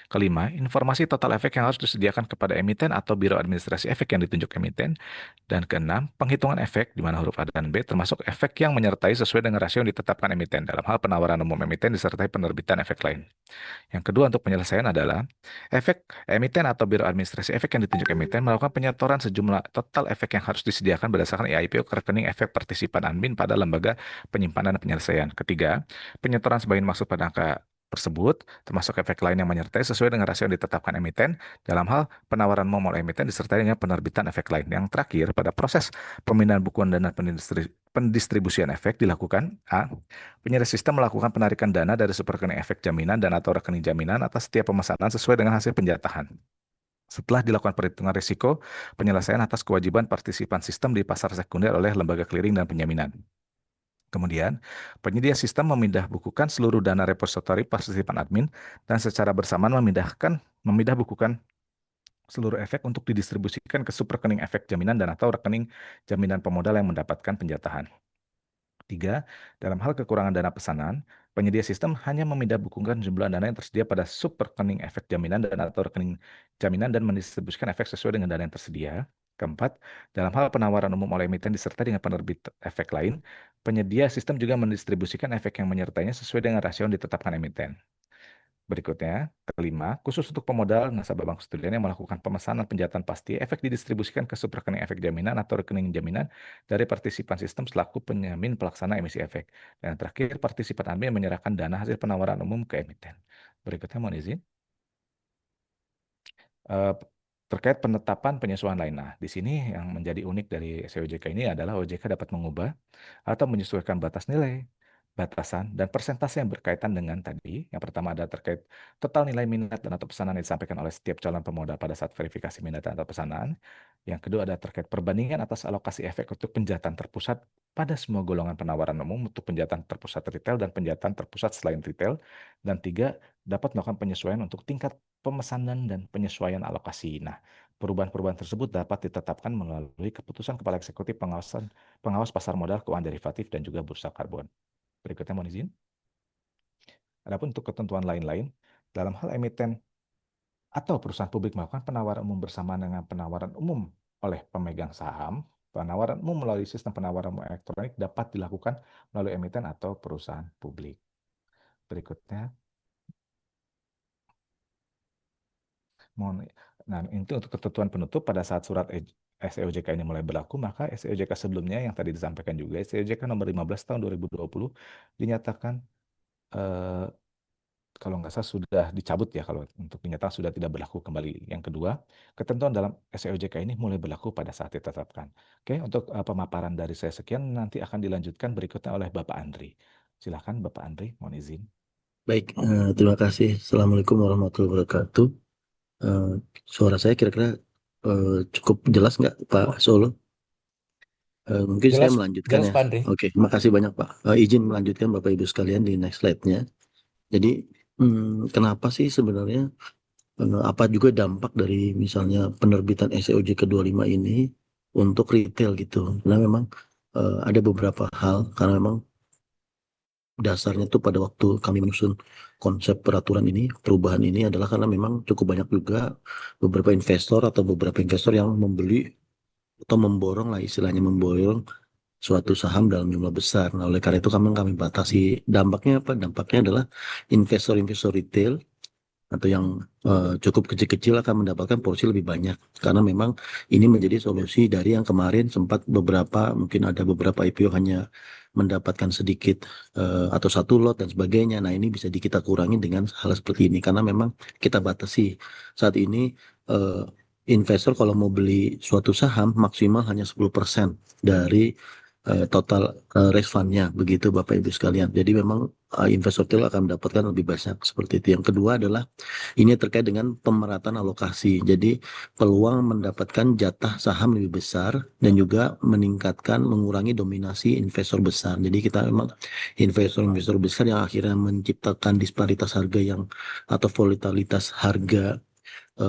Kelima, informasi total efek yang harus disediakan kepada emiten atau biro administrasi efek yang ditunjuk emiten. Dan keenam, penghitungan efek di mana huruf A dan B termasuk efek yang menyertai sesuai dengan rasio yang ditetapkan emiten dalam hal penawaran umum emiten disertai penerbitan efek lain. Yang kedua untuk penyelesaian adalah efek emiten atau biro administrasi efek yang ditunjuk emiten melakukan penyetoran sejumlah total efek yang harus disediakan berdasarkan EIPO ke rekening efek partisipan admin pada lembaga penyimpanan dan penyelesaian. Ketiga, penyetoran sebagian maksud pada angka tersebut, termasuk efek lain yang menyertai sesuai dengan rasio yang ditetapkan emiten dalam hal penawaran umum oleh emiten disertai dengan penerbitan efek lain. Yang terakhir, pada proses pemindahan bukuan dana pendistribusian efek dilakukan A. Penyedia sistem melakukan penarikan dana dari superrekening efek jaminan dan atau rekening jaminan atas setiap pemesanan sesuai dengan hasil penjatahan. Setelah dilakukan perhitungan risiko, penyelesaian atas kewajiban partisipan sistem di pasar sekunder oleh lembaga clearing dan penjaminan. Kemudian, penyedia sistem memindah bukukan seluruh dana repositori partisipan admin dan secara bersamaan memindah bukukan seluruh efek untuk didistribusikan ke subrekening efek jaminan dan atau rekening jaminan pemodal yang mendapatkan penjatahan. Tiga, dalam hal kekurangan dana pesanan, penyedia sistem hanya memindah bukukan jumlah dana yang tersedia pada subrekening efek jaminan dan atau rekening jaminan dan mendistribusikan efek sesuai dengan dana yang tersedia. Keempat, dalam hal penawaran umum oleh emiten disertai dengan penerbit efek lain, penyedia sistem juga mendistribusikan efek yang menyertainya sesuai dengan rasio yang ditetapkan emiten. Berikutnya, kelima, khusus untuk pemodal nasabah bank kustodian yang melakukan pemesanan penjahatan pasti, efek didistribusikan ke subrekening efek jaminan atau rekening jaminan dari partisipan sistem selaku penjamin pelaksana emisi efek. Dan terakhir, partisipan admin menyerahkan dana hasil penawaran umum ke emiten. Berikutnya, mohon izin. Terkait penetapan penyesuaian lain. Nah, di sini yang menjadi unik dari SEOJK ini adalah OJK dapat mengubah atau menyesuaikan batas nilai batasan, dan persentase yang berkaitan dengan tadi. Yang pertama ada terkait total nilai minat dan atau pesanan yang disampaikan oleh setiap calon pemodal pada saat verifikasi minat dan atau pesanan. Yang kedua ada terkait perbandingan atas alokasi efek untuk penjahatan terpusat pada semua golongan penawaran umum untuk penjahatan terpusat retail dan penjahatan terpusat selain retail. Dan tiga, dapat melakukan penyesuaian untuk tingkat pemesanan dan penyesuaian alokasi. Nah, perubahan-perubahan tersebut dapat ditetapkan melalui keputusan Kepala Eksekutif Pengawas Pasar Modal Keuangan Derivatif dan juga Bursa Karbon. Berikutnya mohon izin. Adapun untuk ketentuan lain-lain, dalam hal emiten atau perusahaan publik melakukan penawaran umum bersama dengan penawaran umum oleh pemegang saham, penawaran umum melalui sistem penawaran umum elektronik dapat dilakukan melalui emiten atau perusahaan publik. Berikutnya, nah itu untuk ketentuan penutup pada saat surat SEOJK ini mulai berlaku, maka SEOJK sebelumnya yang tadi disampaikan juga, SEOJK nomor 15 tahun 2020 dinyatakan kalau nggak salah sudah dicabut ya, kalau untuk dinyatakan sudah tidak berlaku kembali. Yang kedua, ketentuan dalam SEOJK ini mulai berlaku pada saat ditetapkan. Oke, untuk pemaparan dari saya sekian, nanti akan dilanjutkan berikutnya oleh Bapak Andri. Silakan Bapak Andri, mohon izin. Baik, terima kasih. Assalamualaikum warahmatullahi wabarakatuh. Suara saya kira-kira cukup jelas nggak Pak Solo? Mungkin saya Jelas, melanjutkan jelas ya. Pak Andri. Oke, makasih banyak Pak. Izin melanjutkan Bapak Ibu sekalian di next slide-nya. Jadi, kenapa sih sebenarnya apa juga dampak dari misalnya penerbitan SEOJK 25 ini untuk retail gitu? Karena memang ada beberapa hal, karena memang dasarnya tuh pada waktu kami menyusun konsep peraturan ini, perubahan ini adalah karena memang cukup banyak juga beberapa investor yang membeli atau memborong lah, istilahnya memborong suatu saham dalam jumlah besar. Nah, oleh karena itu kami batasi. Dampaknya apa? Dampaknya adalah investor-investor retail atau yang cukup kecil-kecil akan mendapatkan porsi lebih banyak, karena memang ini menjadi solusi dari yang kemarin sempat mungkin ada beberapa IPO hanya mendapatkan sedikit atau satu lot dan sebagainya. Nah, ini bisa kita kurangi dengan hal seperti ini, karena memang kita batasi saat ini investor kalau mau beli suatu saham maksimal hanya 10% dari total raise fund-nya, begitu Bapak Ibu sekalian. Jadi memang investor retail akan mendapatkan lebih banyak seperti itu. Yang kedua adalah ini terkait dengan pemerataan alokasi. Jadi peluang mendapatkan jatah saham lebih besar dan juga mengurangi dominasi investor besar. Jadi kita memang investor besar yang akhirnya menciptakan disparitas harga atau volatilitas harga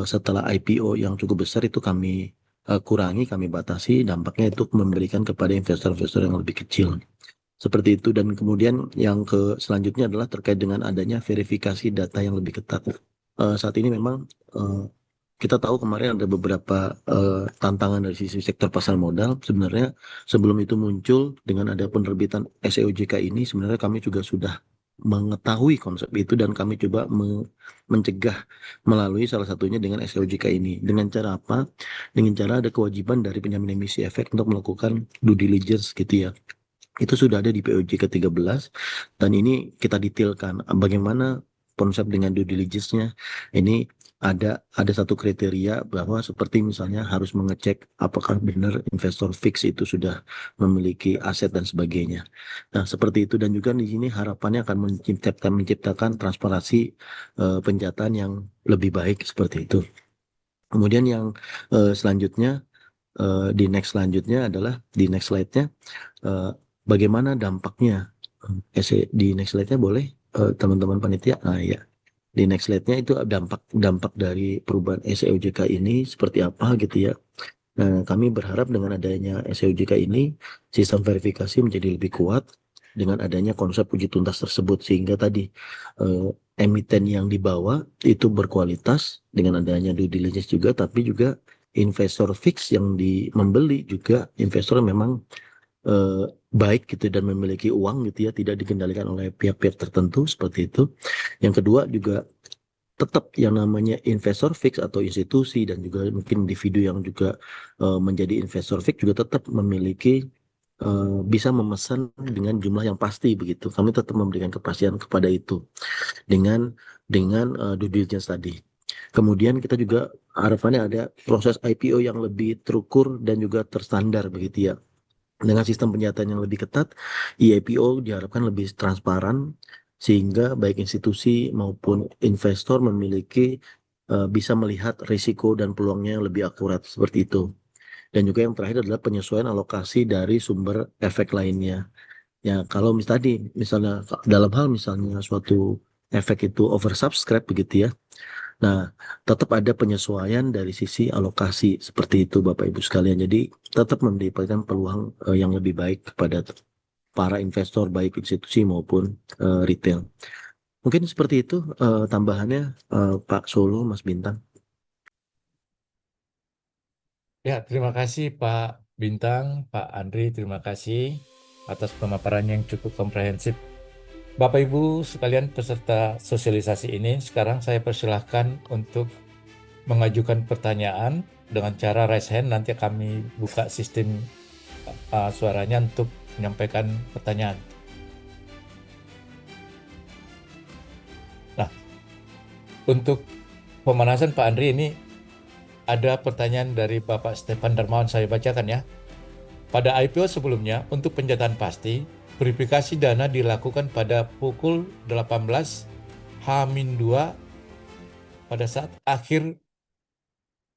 setelah IPO yang cukup besar itu kami kurangi, kami batasi. Dampaknya itu memberikan kepada investor-investor yang lebih kecil. Seperti itu. Dan kemudian yang selanjutnya adalah terkait dengan adanya verifikasi data yang lebih ketat. Saat ini memang kita tahu kemarin ada beberapa tantangan dari sisi sektor pasar modal. Sebenarnya sebelum itu muncul dengan ada penerbitan SEOJK ini, sebenarnya kami juga sudah mengetahui konsep itu dan kami coba mencegah melalui salah satunya dengan SEOJK ini. Dengan cara apa? Dengan cara ada kewajiban dari penjamin emisi efek untuk melakukan due diligence gitu ya. Itu sudah ada di POJK 13 dan ini kita detailkan bagaimana konsep dengan due diligence-nya. Ini ada satu kriteria bahwa seperti misalnya harus mengecek apakah benar investor fix itu sudah memiliki aset dan sebagainya. Nah, seperti itu. Dan juga di sini harapannya akan menciptakan transparansi penjataan yang lebih baik seperti itu. Kemudian yang selanjutnya di next adalah di next slide-nya bagaimana dampaknya. Di next slide-nya boleh teman-teman panitia. Nah, ya. Di next slide-nya itu dampak dari perubahan SEOJK ini seperti apa gitu ya. Nah, kami berharap dengan adanya SEOJK ini sistem verifikasi menjadi lebih kuat dengan adanya konsep uji tuntas tersebut, sehingga tadi emiten yang dibawa itu berkualitas dengan adanya due diligence juga, tapi juga investor fix yang membeli juga investor yang memang baik gitu dan memiliki uang gitu ya, tidak dikendalikan oleh pihak-pihak tertentu seperti itu. Yang kedua juga tetap yang namanya investor fix atau institusi dan juga mungkin individu yang juga menjadi investor fix juga tetap memiliki bisa memesan dengan jumlah yang pasti begitu. Kami tetap memberikan kepastian kepada itu dengan due diligence tadi. Kemudian kita juga harapannya ada proses IPO yang lebih terukur dan juga terstandar begitu ya. Dengan sistem penyataan yang lebih ketat, IPO diharapkan lebih transparan sehingga baik institusi maupun investor memiliki bisa melihat risiko dan peluangnya yang lebih akurat seperti itu. Dan juga yang terakhir adalah penyesuaian alokasi dari sumber efek lainnya. Ya, kalau misalnya dalam hal misalnya suatu efek itu oversubscribe begitu ya. Nah, tetap ada penyesuaian dari sisi alokasi seperti itu Bapak Ibu sekalian. Jadi tetap memberikan peluang yang lebih baik kepada para investor baik institusi maupun retail. Mungkin seperti itu tambahannya Pak Solo, Mas Bintang. Ya, terima kasih Pak Bintang, Pak Andri, terima kasih atas pemaparan yang cukup komprehensif. Bapak Ibu sekalian peserta sosialisasi ini, sekarang saya persilahkan untuk mengajukan pertanyaan dengan cara raise hand. Nanti kami buka sistem suaranya untuk menyampaikan pertanyaan. Nah, untuk pemanasan Pak Andri ini ada pertanyaan dari Bapak Stefan Darmawan, saya bacakan ya. Pada IPO sebelumnya, untuk penjatahan pasti, verifikasi dana dilakukan pada pukul 18H-2 pada saat akhir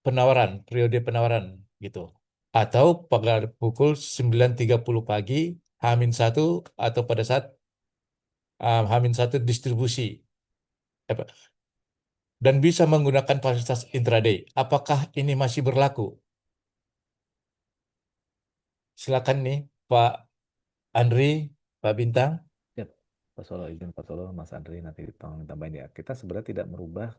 penawaran, periode penawaran gitu. Atau pada pukul 9.30 pagi, H-1 atau pada saat H-1 distribusi. Dan bisa menggunakan fasilitas intraday. Apakah ini masih berlaku? Silakan nih Pak Andri, Pak Bintang. Ya, Pak Solo, izin Pak Solo, Mas Andri nanti tolong tambahin ya. Kita sebenarnya tidak merubah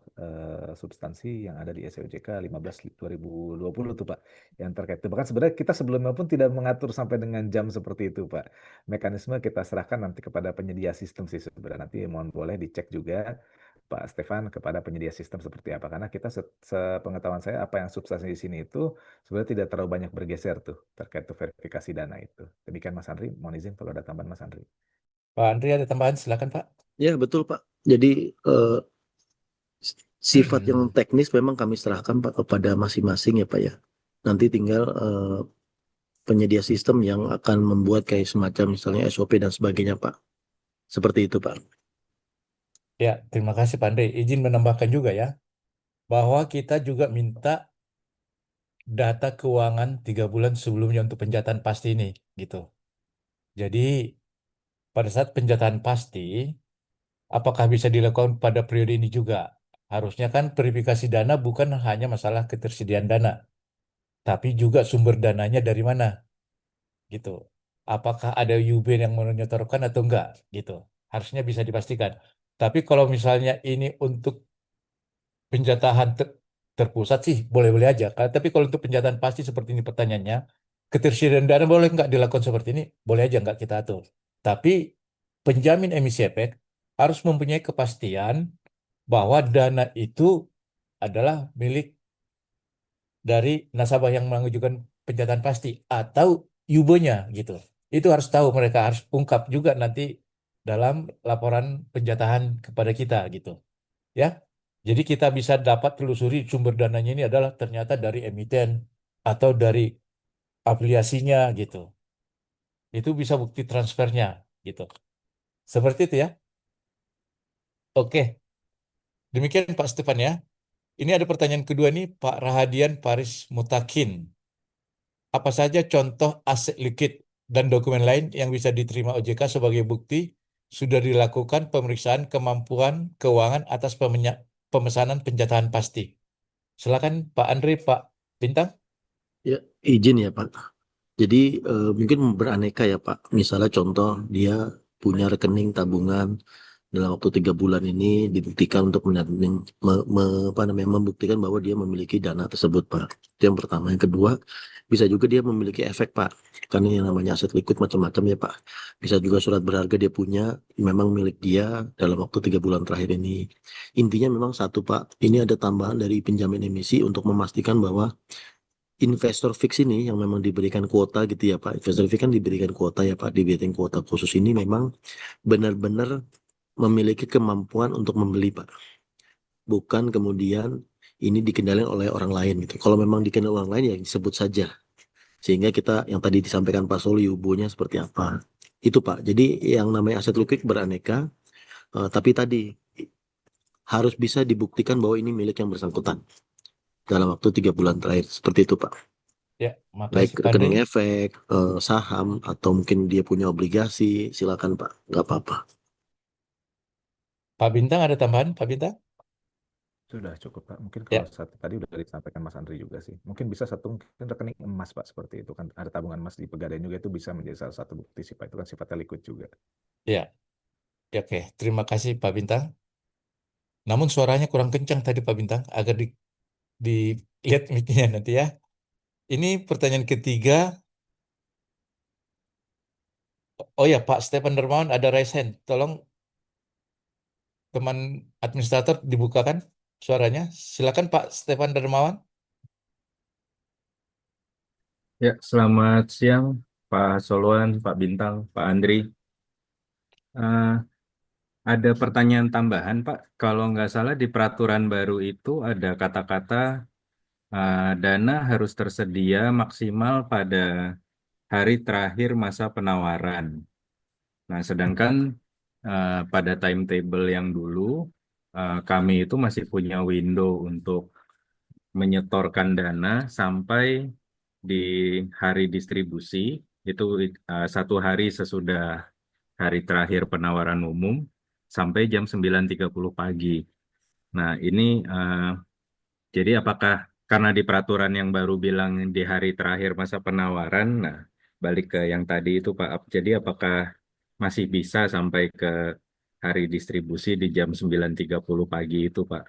substansi yang ada di SEOJK 15/2020 tuh Pak, yang terkait itu. Bahkan sebenarnya kita sebelumnya pun tidak mengatur sampai dengan jam seperti itu Pak. Mekanisme kita serahkan nanti kepada penyedia sistem sih sebenarnya. Nanti mohon boleh dicek juga Pak Stefan kepada penyedia sistem seperti apa. Karena kita sepengetahuan saya apa yang substansi di sini itu sebenarnya tidak terlalu banyak bergeser tuh terkait tuh verifikasi dana itu. Demikian Mas Andri, mohon izin kalau ada tambahan Mas Andri. Pak Andri ada tambahan, silakan Pak. Ya, betul Pak. Jadi sifat yang teknis memang kami serahkan Pak kepada masing-masing ya Pak ya. Nanti tinggal penyedia sistem yang akan membuat kayak semacam misalnya SOP dan sebagainya Pak. Seperti itu Pak. Ya, terima kasih Pak Andri. Izin menambahkan juga ya, bahwa kita juga minta data keuangan 3 bulan sebelumnya untuk penjatahan pasti ini, gitu. Jadi, pada saat penjatahan pasti, apakah bisa dilakukan pada periode ini juga? Harusnya kan verifikasi dana bukan hanya masalah ketersediaan dana, tapi juga sumber dananya dari mana, gitu. Apakah ada UB yang menyetorkan atau enggak, gitu. Harusnya bisa dipastikan. Tapi kalau misalnya ini untuk penjatahan terpusat sih boleh-boleh aja. Tapi kalau untuk penjatahan pasti seperti ini pertanyaannya, ketersediaan dana boleh nggak dilakukan seperti ini? Boleh aja nggak kita atur. Tapi penjamin emisi efek harus mempunyai kepastian bahwa dana itu adalah milik dari nasabah yang mengajukan penjatahan pasti atau yubonya gitu. Itu harus tahu, mereka harus ungkap juga nanti dalam laporan penjatahan kepada kita gitu. Ya. Jadi kita bisa dapat telusuri sumber dananya ini adalah ternyata dari emiten atau dari afiliasinya gitu. Itu bisa bukti transfernya gitu. Seperti itu ya. Oke, demikian Pak Stefan ya. Ini ada pertanyaan kedua nih Pak Rahadian Paris Mutakin. Apa saja contoh aset liquid dan dokumen lain yang bisa diterima OJK sebagai bukti sudah dilakukan pemeriksaan kemampuan keuangan atas pemesanan penjatahan pasti? Silakan Pak Andri, Pak Bintang. Ya, izin ya Pak. Jadi mungkin beraneka ya Pak. Misalnya contoh dia punya rekening tabungan dalam waktu 3 bulan ini dibuktikan untuk membuktikan bahwa dia memiliki dana tersebut Pak. Itu yang pertama. Yang kedua, bisa juga dia memiliki efek Pak. Karena yang namanya aset liquid macam-macam ya Pak. Bisa juga surat berharga dia punya, memang milik dia dalam waktu 3 bulan terakhir ini. Intinya memang satu Pak, ini ada tambahan dari penjamin emisi untuk memastikan bahwa investor fix ini yang memang diberikan kuota gitu ya Pak. Investor fix kan diberikan kuota ya Pak, diberikan kuota khusus ini memang benar-benar memiliki kemampuan untuk membeli Pak. Bukan kemudian ini dikendalikan oleh orang lain gitu. Kalau memang dikendalikan orang lain ya disebut saja. Sehingga kita yang tadi disampaikan Pak Soli hubungannya seperti apa. Itu Pak. Jadi yang namanya aset likuid beraneka, tapi tadi harus bisa dibuktikan bahwa ini milik yang bersangkutan dalam waktu 3 bulan terakhir. Seperti itu Pak. Ya, Baik makasih Pak Andri. rekening efek, saham, atau mungkin dia punya obligasi, silakan Pak. Nggak apa-apa. Pak Bintang ada tambahan, Pak Bintang? Sudah cukup Pak. Mungkin Ya, kalau satu tadi udah disampaikan Mas Andri juga sih. Mungkin bisa satu mungkin rekening emas Pak seperti itu kan ada tabungan emas di Pegadaian juga itu bisa menjadi salah satu bukti sih Pak. Itu kan sifatnya liquid juga. ya, ya, oke. Terima kasih Pak Bintang. Namun suaranya kurang kencang tadi Pak Bintang, agar dilihat mic-nya nanti ya. Ini pertanyaan ketiga. Oh ya, Pak Stephen Dermawan ada raise hand. Tolong teman administrator dibukakan suaranya. Silakan Pak Stephen Dermawan. Ya, selamat siang Pak Soluan, Pak Bintang, Pak Andri. Eh, ada pertanyaan tambahan Pak. Kalau nggak salah di peraturan baru itu ada kata-kata dana harus tersedia maksimal pada hari terakhir masa penawaran. Nah, sedangkan pada timetable yang dulu kami itu masih punya window untuk menyetorkan dana sampai di hari distribusi itu 1 hari sesudah hari terakhir penawaran umum sampai jam 9.30 pagi. Nah, ini jadi apakah karena di peraturan yang baru bilang di hari terakhir masa penawaran, nah balik ke yang tadi itu Pak, jadi apakah masih bisa sampai ke hari distribusi di jam 9.30 pagi itu Pak?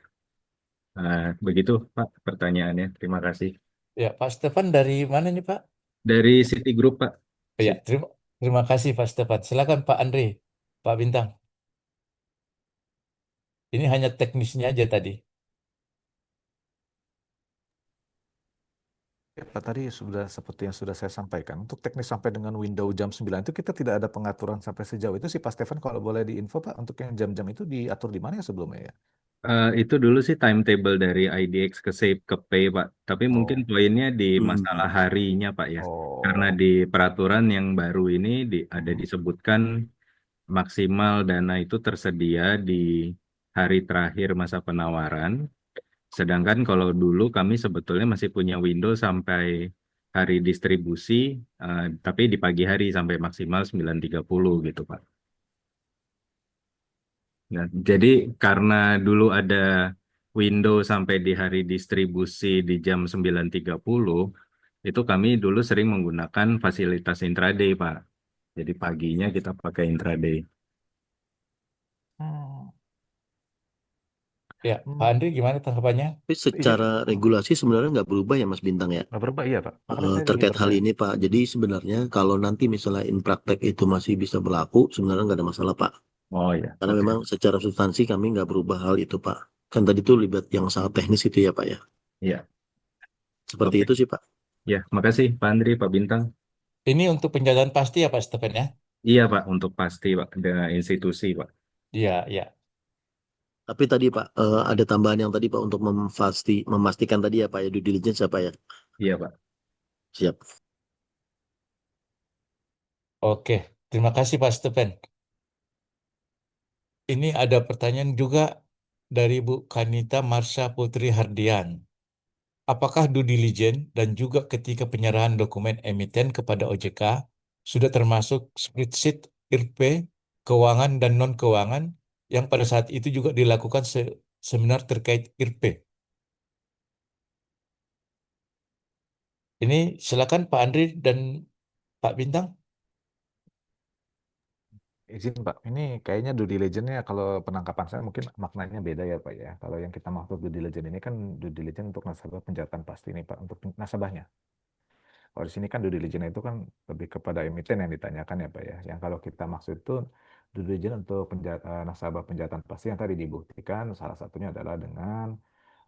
Begitu Pak pertanyaannya. Terima kasih. Ya, Pak Stephen dari mana nih Pak? Dari Citigroup Pak. Ya, terima kasih Pak Stephen. Silakan Pak Andre, Pak Bintang. Ini hanya teknisnya aja tadi. Ya, Pak, tadi sudah seperti yang sudah saya sampaikan. Untuk teknis sampai dengan window jam 9 itu kita tidak ada pengaturan sampai sejauh itu sih Pak Stefan. Kalau boleh diinfo Pak, untuk yang jam-jam itu diatur di mana ya sebelumnya ya? Itu dulu sih timetable dari IDX ke SAFE ke Pay Pak. Tapi mungkin Oh, poinnya di Hmm. masalah harinya Pak ya. Karena oh, di peraturan yang baru ini ada disebutkan maksimal dana itu tersedia di hari terakhir masa penawaran. Sedangkan kalau dulu kami sebetulnya masih punya window sampai hari distribusi, tapi di pagi hari sampai maksimal 9.30 gitu Pak. Nah, jadi karena dulu ada window sampai di hari distribusi di jam 9.30, itu kami dulu sering menggunakan fasilitas intraday, Pak. Jadi paginya kita pakai intraday. hmm, Ya, Pak Andre gimana tanggapannya? Tapi secara regulasi sebenarnya nggak berubah ya Mas Bintang ya. nggak berubah iya Pak. Makanya saya lagi Terkait hal bertanya. ini Pak. Jadi sebenarnya kalau nanti misalnya in praktek itu masih bisa berlaku, sebenarnya nggak ada masalah Pak. Oh ya, Karena oke. memang secara substansi kami nggak berubah hal itu Pak. Kan tadi tuh libat yang sangat teknis itu ya Pak ya. Iya, Seperti oke. itu sih Pak. Ya, makasih Pak Andri, Pak Bintang. Ini untuk penjagaan pasti ya Pak Stephen ya? Iya, Pak, untuk pasti, Pak, dengan institusi, Pak. Iya, iya. Tapi tadi Pak, ada tambahan yang tadi Pak untuk memastikan tadi ya Pak ya, due diligence apa ya? Iya, Pak. Siap. Oke, terima kasih Pak Stephen. Ini ada pertanyaan juga dari Bu Kanita Marsha Putri Hardian. Apakah due diligence dan juga ketika penyerahan dokumen emiten kepada OJK sudah termasuk spreadsheet IRP, keuangan dan non-keuangan yang pada saat itu juga dilakukan seminar terkait IRP? Ini silakan Pak Andri dan Pak Bintang. Izin Pak, ini kayaknya due diligence-nya kalau penangkapan saya mungkin maknanya beda ya Pak ya. Kalau yang kita maksud due diligence ini kan due diligence untuk nasabah penjatan pasti nih Pak, untuk nasabahnya. Kalau di sini kan due diligence itu kan lebih kepada emiten yang ditanyakan ya Pak ya. Yang kalau kita maksud itu due diligence untuk nasabah penjatan pasti yang tadi dibuktikan salah satunya adalah dengan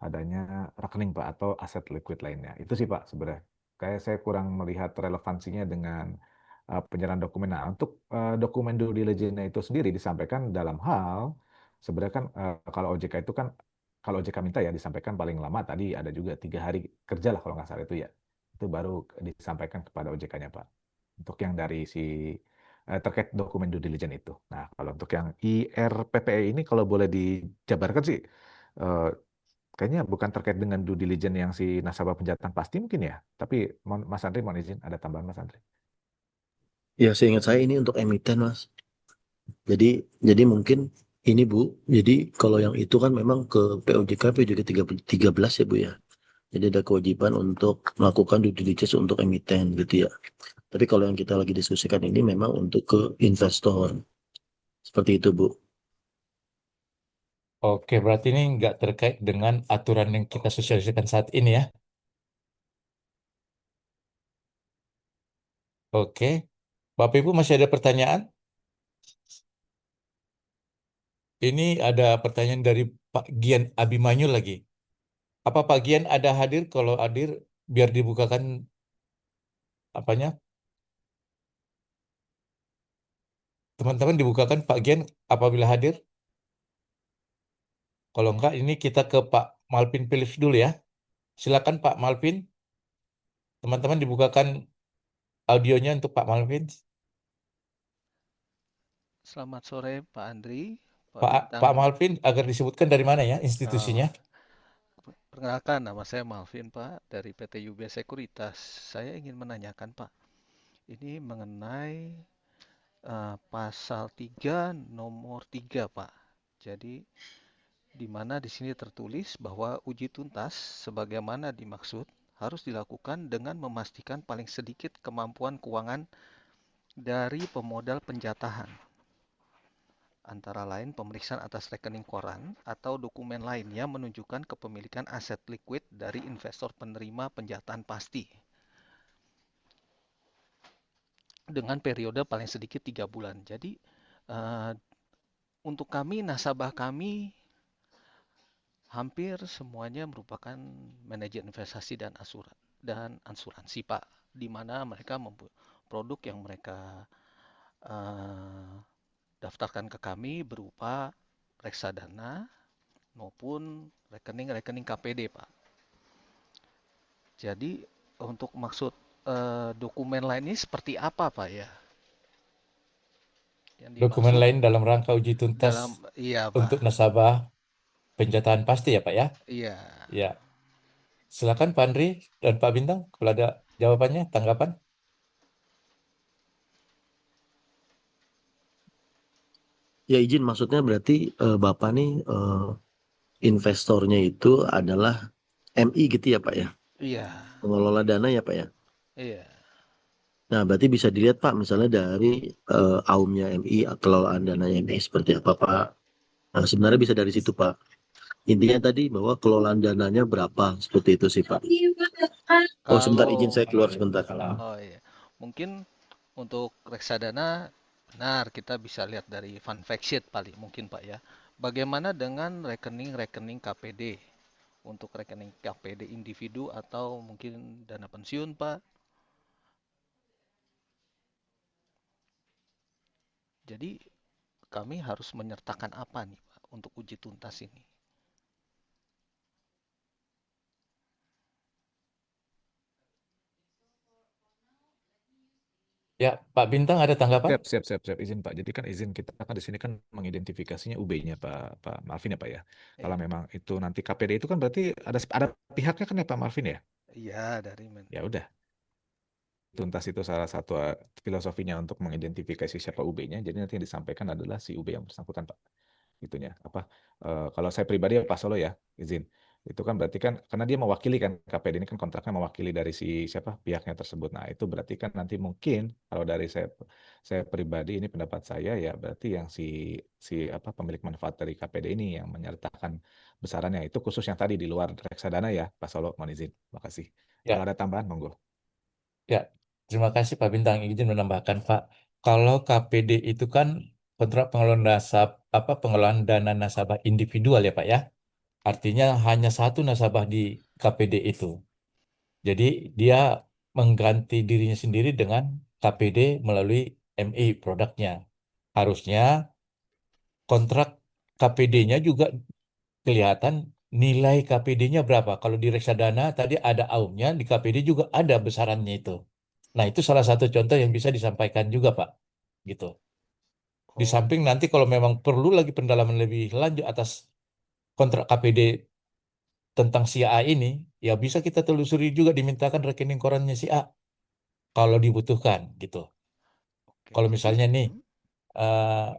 adanya rekening Pak atau aset liquid lainnya. Itu sih Pak sebenarnya. Kayak saya kurang melihat relevansinya dengan penyerahan dokumen. Nah, untuk dokumen due diligence itu sendiri disampaikan dalam hal sebenarnya kan kalau OJK itu kan kalau OJK minta ya disampaikan paling lama tadi ada juga 3 hari kerja lah kalau nggak salah itu ya. itu baru disampaikan kepada OJK-nya, Pak. Untuk yang dari terkait dokumen due diligence itu. Nah, kalau untuk yang IRPPE ini kalau boleh dijabarkan sih, eh, kayaknya bukan terkait dengan due diligence yang si nasabah penjatan pasti mungkin ya. Tapi Mas Andri mohon izin, ada tambahan Mas Andri. Ya, seingat saya ini untuk emiten, Mas. Jadi mungkin ini Bu, jadi kalau yang itu kan memang ke POJK 13 ya Bu ya. Jadi ada kewajiban untuk melakukan due diligence untuk emiten gitu ya. Tapi kalau yang kita lagi diskusikan ini memang untuk ke investor. Seperti itu Bu. Oke, berarti ini nggak terkait dengan aturan yang kita sosialisasikan saat ini ya. Oke. Bapak Ibu masih ada pertanyaan? Ini ada pertanyaan dari Pak Gian Abimanyu lagi. Apa Pak Gian ada hadir? Kalau hadir, biar dibukakan apanya? Teman-teman dibukakan Pak Gian apabila hadir. Kalau enggak, ini kita ke Pak Malvin Philips dulu ya. Silakan Pak Malvin. Teman-teman dibukakan audionya untuk Pak Malvin. Selamat sore Pak Andri, Pak Pak Bintang. Malvin agar disebutkan dari mana ya institusinya? Perkenalkan, nama saya Malvin Pak dari PT UBS Sekuritas. Saya ingin menanyakan Pak, ini mengenai pasal 3 nomor 3 Pak. Jadi di mana di sini tertulis bahwa uji tuntas sebagaimana dimaksud harus dilakukan dengan memastikan paling sedikit kemampuan keuangan dari pemodal penjatahan. Antara lain pemeriksaan atas rekening koran atau dokumen lain yang menunjukkan kepemilikan aset liquid dari investor penerima penjatahan pasti dengan periode paling sedikit 3 bulan. Jadi untuk kami, nasabah kami hampir semuanya merupakan manajer investasi dan asuransi Pak, di mana mereka produk yang mereka daftarkan ke kami berupa reksadana maupun rekening-rekening KPD, Pak. Jadi untuk maksud dokumen lain ini seperti apa, Pak ya? Yang Dokumen dimaksud lain dalam rangka uji tuntas iya, Pak. untuk nasabah penjatahan pasti ya Pak ya? Iya. Ya. Silakan Pak Andri dan Pak Bintang kalau ada jawabannya, tanggapan. Ya izin maksudnya berarti Bapak nih investornya itu adalah MI gitu ya Pak ya? Iya. Pengelola dana ya Pak ya? Iya. Nah berarti bisa dilihat Pak misalnya dari AUM-nya MI, kelolaan dana MI seperti apa Pak? Nah, sebenarnya bisa dari situ Pak. Intinya tadi bahwa kelolaan dananya berapa seperti itu sih Pak. Oh sebentar izin saya keluar sebentar. Oh iya. Mungkin untuk reksadana benar kita bisa lihat dari fund fact sheet paling mungkin Pak ya. Bagaimana dengan rekening-rekening KPD? Untuk rekening KPD individu atau mungkin dana pensiun, Pak. Jadi kami harus menyertakan apa nih, Pak, untuk uji tuntas ini? Ya, Pak Bintang ada tanggapan? Siap. Izin Pak. Jadi kan izin kita kan di sini kan mengidentifikasinya UB-nya Pak Marvin ya Pak ya. Kalau Iya. memang itu nanti KPD itu kan berarti ada pihaknya kan ya Pak Marvin ya. Iya, dari Ya udah. Tuntas itu salah satu filosofinya untuk mengidentifikasi siapa UB-nya. Jadi nanti yang disampaikan adalah si UB yang bersangkutan Pak. Itunya apa? Kalau saya pribadi ya Pak Solo ya izin. Itu kan berarti kan karena dia mewakili kan KPD ini kan kontraknya mewakili dari si siapa pihaknya tersebut. Nah itu berarti kan nanti mungkin kalau dari saya pribadi ini pendapat saya ya berarti yang si apa pemilik manfaat dari KPD ini yang menyertakan besarannya itu khusus yang tadi di luar reksadana ya Pak Solo mohon izin. Makasih. Kalau Ya, ada tambahan monggo. ya. Terima kasih Pak Bintang. Izin menambahkan Pak, kalau KPD itu kan kontrak pengelolaan pengelolaan dana nasabah individual ya Pak ya. Artinya hanya satu nasabah di KPD itu. Jadi dia mengganti dirinya sendiri dengan KPD melalui MI produknya. Harusnya kontrak KPD-nya juga kelihatan nilai KPD-nya berapa. Kalau di reksadana tadi ada AUM-nya, di KPD juga ada besarannya itu. Nah, itu salah satu contoh yang bisa disampaikan juga, Pak. Gitu. Di Oh, samping nanti kalau memang perlu lagi pendalaman lebih lanjut atas kontrak KPD tentang si A ini, ya bisa kita telusuri juga dimintakan rekening korannya si A kalau dibutuhkan gitu. oke. Kalau Jadi, misalnya nih eh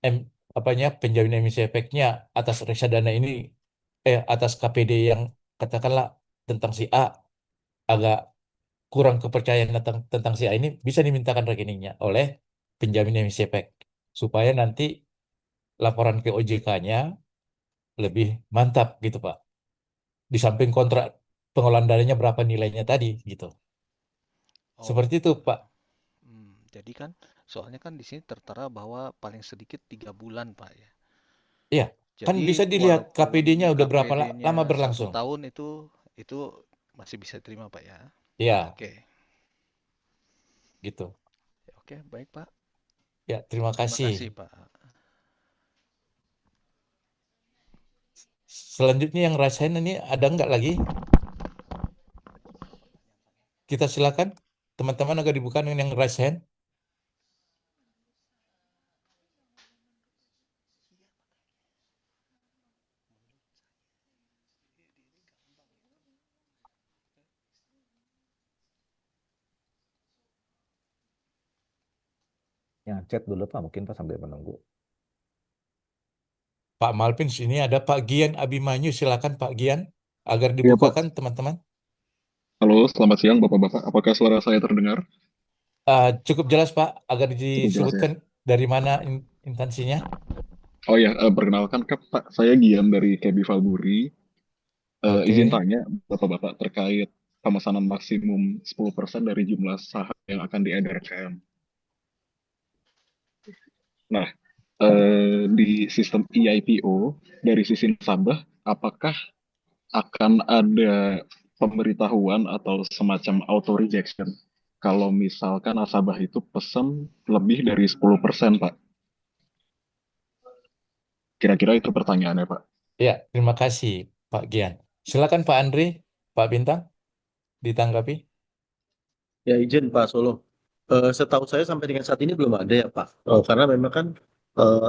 em, apanya penjamin emisi efeknya atas reksadana ini atas KPD yang katakanlah tentang si A agak kurang kepercayaan tentang si A ini bisa dimintakan rekeningnya oleh penjamin emisi efek supaya nanti laporan ke OJK-nya lebih mantap gitu Pak. Di samping kontrak pengelolaan dananya berapa nilainya tadi gitu. oh, Seperti itu Pak. jadi kan, soalnya kan di sini tertera bahwa paling sedikit 3 bulan, Pak ya. Iya, kan Jadi bisa dilihat walaupun KPD-nya udah berapa KPD-nya lama satu berlangsung. tahun itu masih bisa terima, Pak ya. Iya, Oke, gitu. oke, baik, Pak. Ya, terima Terima kasih. kasih, Pak. Selanjutnya yang rasain ini ada nggak lagi? Kita silakan. Teman-teman agak dibuka yang raise hand. Yang chat dulu Pak, mungkin Pak sambil menunggu. Pak Malvin, sini ada Pak Gian Abimanyu. Silakan Pak Gian, agar Iya Pak, dibukakan teman-teman. halo selamat siang Bapak-Bapak. Apakah suara saya terdengar? Cukup jelas Pak, agar Cukup jelas ya. disebutkan dari mana instansinya. Oh ya, perkenalkan Pak, saya Gian dari KB Valburi. Izin Oke. tanya Bapak-Bapak terkait pemesanan maksimum 10% dari jumlah saham yang akan diedarkan. Nah, di sistem EIPO dari sisi nasabah, apakah akan ada pemberitahuan atau semacam auto rejection kalau misalkan nasabah itu pesan lebih dari 10%, Pak? Kira-kira itu pertanyaannya, Pak. Ya, terima kasih Pak Gian. Silakan Pak Andri, Pak Bintang, ditanggapi. Ya izin Pak Solo. Setahu saya sampai dengan saat ini belum ada ya Pak. Karena memang kan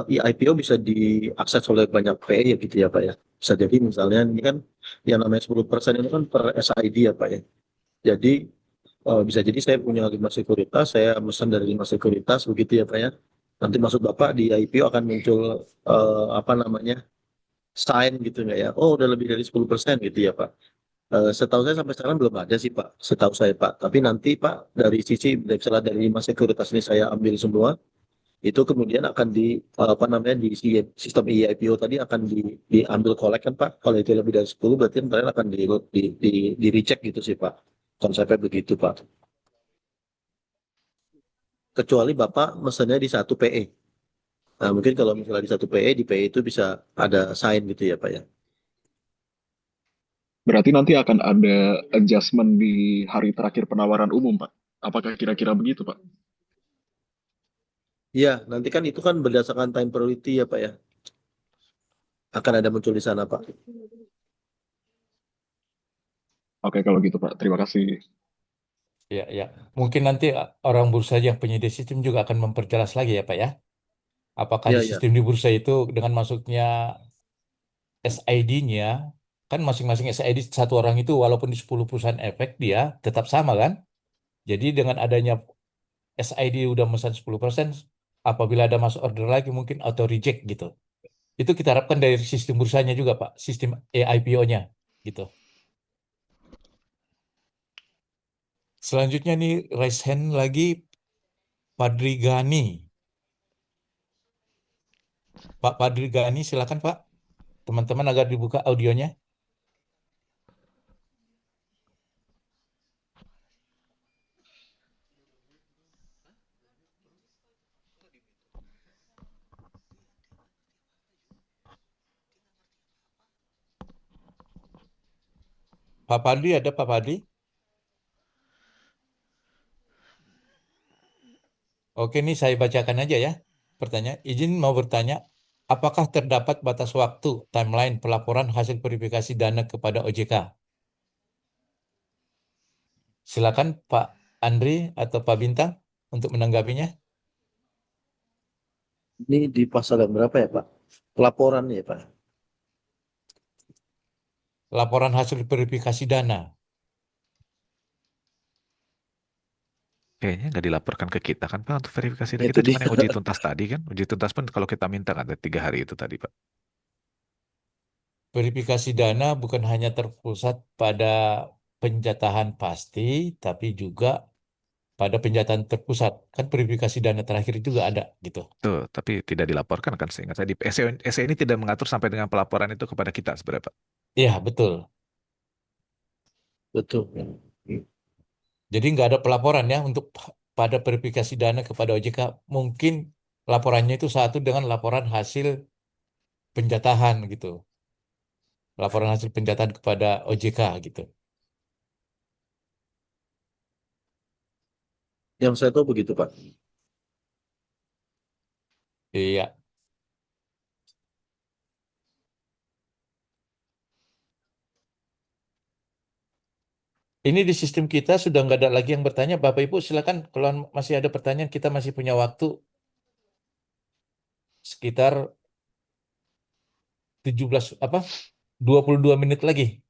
IPO bisa diakses oleh banyak PE ya gitu ya Pak ya. Bisa jadi misalnya ini kan yang namanya 10% itu kan per SID ya Pak ya. Jadi bisa jadi saya punya 5 sekuritas, saya pesan dari 5 sekuritas begitu ya Pak ya. Nanti maksud Bapak di IPO akan muncul apa namanya sign gitu nggak ya? Oh udah lebih dari 10% gitu ya Pak. Setahu saya sampai sekarang belum ada sih Pak, setahu saya Pak. Tapi nanti Pak dari sisi misalnya dari 5 sekuritas ini saya ambil semua, itu kemudian akan di apa namanya di sistem IPO tadi akan diambil kolek kan Pak. Kalau itu lebih dari 10 berarti ntar akan di recheck gitu sih Pak. Konsepnya begitu Pak. Kecuali Bapak mesennya di satu PE. Nah mungkin kalau misalnya di satu PE, di PE itu bisa ada sign gitu ya Pak ya. Berarti nanti akan ada adjustment di hari terakhir penawaran umum, Pak. Apakah kira-kira begitu, Pak? Iya, nanti kan itu kan berdasarkan time priority ya Pak ya. Akan ada muncul di sana Pak. Oke, kalau gitu, Pak. Terima kasih. Ya, ya. Mungkin nanti orang bursa yang penyedia sistem juga akan memperjelas lagi ya Pak ya. Apakah Iya, di iya. sistem di bursa itu dengan masuknya SID-nya, kan masing-masing SID satu orang itu walaupun di 10 perusahaan efek dia tetap sama kan? Jadi dengan adanya SID udah memesan 10%, apabila ada masuk order lagi mungkin auto reject gitu. Itu kita harapkan dari sistem bursanya juga Pak, sistem IPO-nya gitu. Selanjutnya nih raise hand lagi Padri Gani. Pak Padri Gani silakan Pak. Teman-teman agar dibuka audionya. Pak Padri ada Pak Padri? Oke nih saya bacakan aja ya pertanyaan. Izin mau bertanya. apakah terdapat batas waktu timeline pelaporan hasil verifikasi dana kepada OJK? Silakan Pak Andri atau Pak Bintang untuk menanggapinya. Ini di pasal yang berapa ya Pak? Pelaporan ya Pak? Laporan hasil verifikasi dana. Kayaknya nggak dilaporkan ke kita kan Pak untuk verifikasi. Itu Kita cuma dia. yang uji tuntas tadi kan. Uji tuntas pun kalau kita minta kan ada 3 hari itu tadi Pak. Verifikasi dana bukan hanya terpusat pada penjatahan pasti, tapi juga pada penjatahan terpusat. Kan verifikasi dana terakhir juga ada gitu. Tuh, tapi tidak dilaporkan kan seingat saya. Di SE ini tidak mengatur sampai dengan pelaporan itu kepada kita sebenarnya Pak. Iya, betul. Betul. Jadi nggak ada pelaporan ya untuk pada verifikasi dana kepada OJK. Mungkin laporannya itu satu dengan laporan hasil penjatahan gitu. Laporan hasil penjatahan kepada OJK gitu. Yang saya tahu begitu Pak. Iya. Ini di sistem kita sudah nggak ada lagi yang bertanya. Bapak Ibu silakan kalau masih ada pertanyaan kita masih punya waktu sekitar 17 apa 22 menit lagi.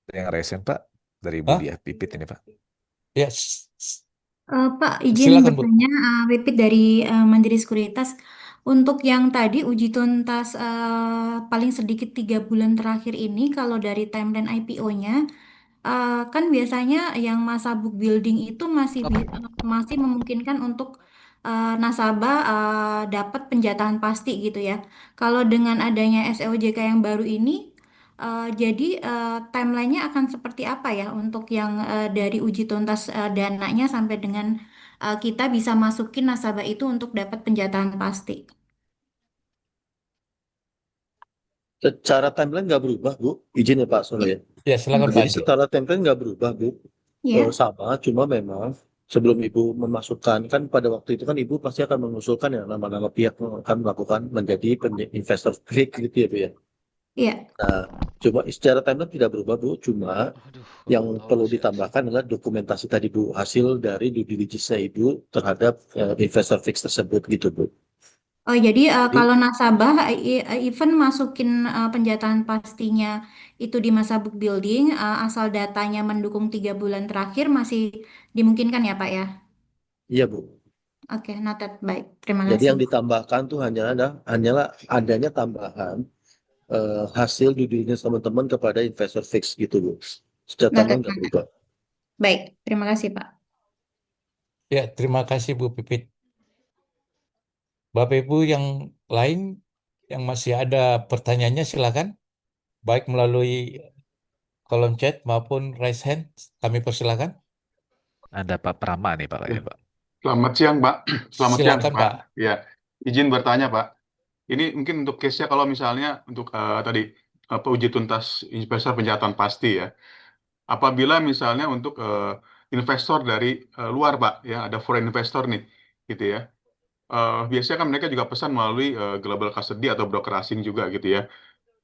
Yang resen Pak dari Bu Hah? Diah Pipit ini Pak. Ya, Pak, izin silakan Bu. bertanya, Pipit dari Mandiri Sekuritas. Untuk yang tadi uji tuntas paling sedikit 3 bulan terakhir ini, kalau dari timeline IPO-nya, kan biasanya yang masa book building itu masih memungkinkan untuk nasabah dapat penjatahan pasti gitu ya. Kalau dengan adanya SEOJK yang baru ini, jadi timelinenya akan seperti apa ya untuk yang dari uji tuntas dananya sampai dengan kita bisa masukin nasabah itu untuk dapat penjatahan pasti. Secara timeline nggak berubah Bu. Izin ya Pak Solo ya. Ya, silakan Pak Jadi Andi. secara timeline nggak berubah Bu. Ya, Sama, cuma memang sebelum Ibu memasukkan, kan pada waktu itu kan Ibu pasti akan mengusulkan ya nama-nama pihak yang akan melakukan menjadi investor fix gitu ya Bu ya. ya. Nah, coba secara timeline tidak berubah Bu, cuma Aduh, yang nggak tahu perlu lah saya. ditambahkan adalah dokumentasi tadi Bu, hasil dari due diligence Ibu terhadap investor fix tersebut gitu Bu. Oh, jadi Jadi kalau nasabah even masukin penjatahan pastinya itu di masa book building, asal datanya mendukung 3 bulan terakhir masih dimungkinkan ya Pak ya? iya Bu. Oke, noted. Baik. Terima Jadi kasih. yang ditambahkan tuh hanyalah adanya tambahan hasil due diligence teman-teman kepada investor fix gitu Bu. Secara Noted, timeline nggak noted. berubah. Baik, terima kasih Pak. Ya, terima kasih Bu Pipit. Bapak Ibu yang lain yang masih ada pertanyaannya silakan baik melalui kolom chat maupun raise hand kami persilakan. Ada Pak Prama nih Pak Ya. kayaknya Pak. Selamat siang, Pak. Selamat siang, Silakan Pak. Pak. Ya, izin bertanya, Pak. Ini mungkin untuk case-nya kalau misalnya untuk tadi uji tuntas investor penjahatan pasti ya. Apabila misalnya untuk investor dari luar, Pak, ya ada foreign investor nih, gitu ya. Biasanya kan mereka juga pesan melalui global custody atau broker asing juga gitu ya.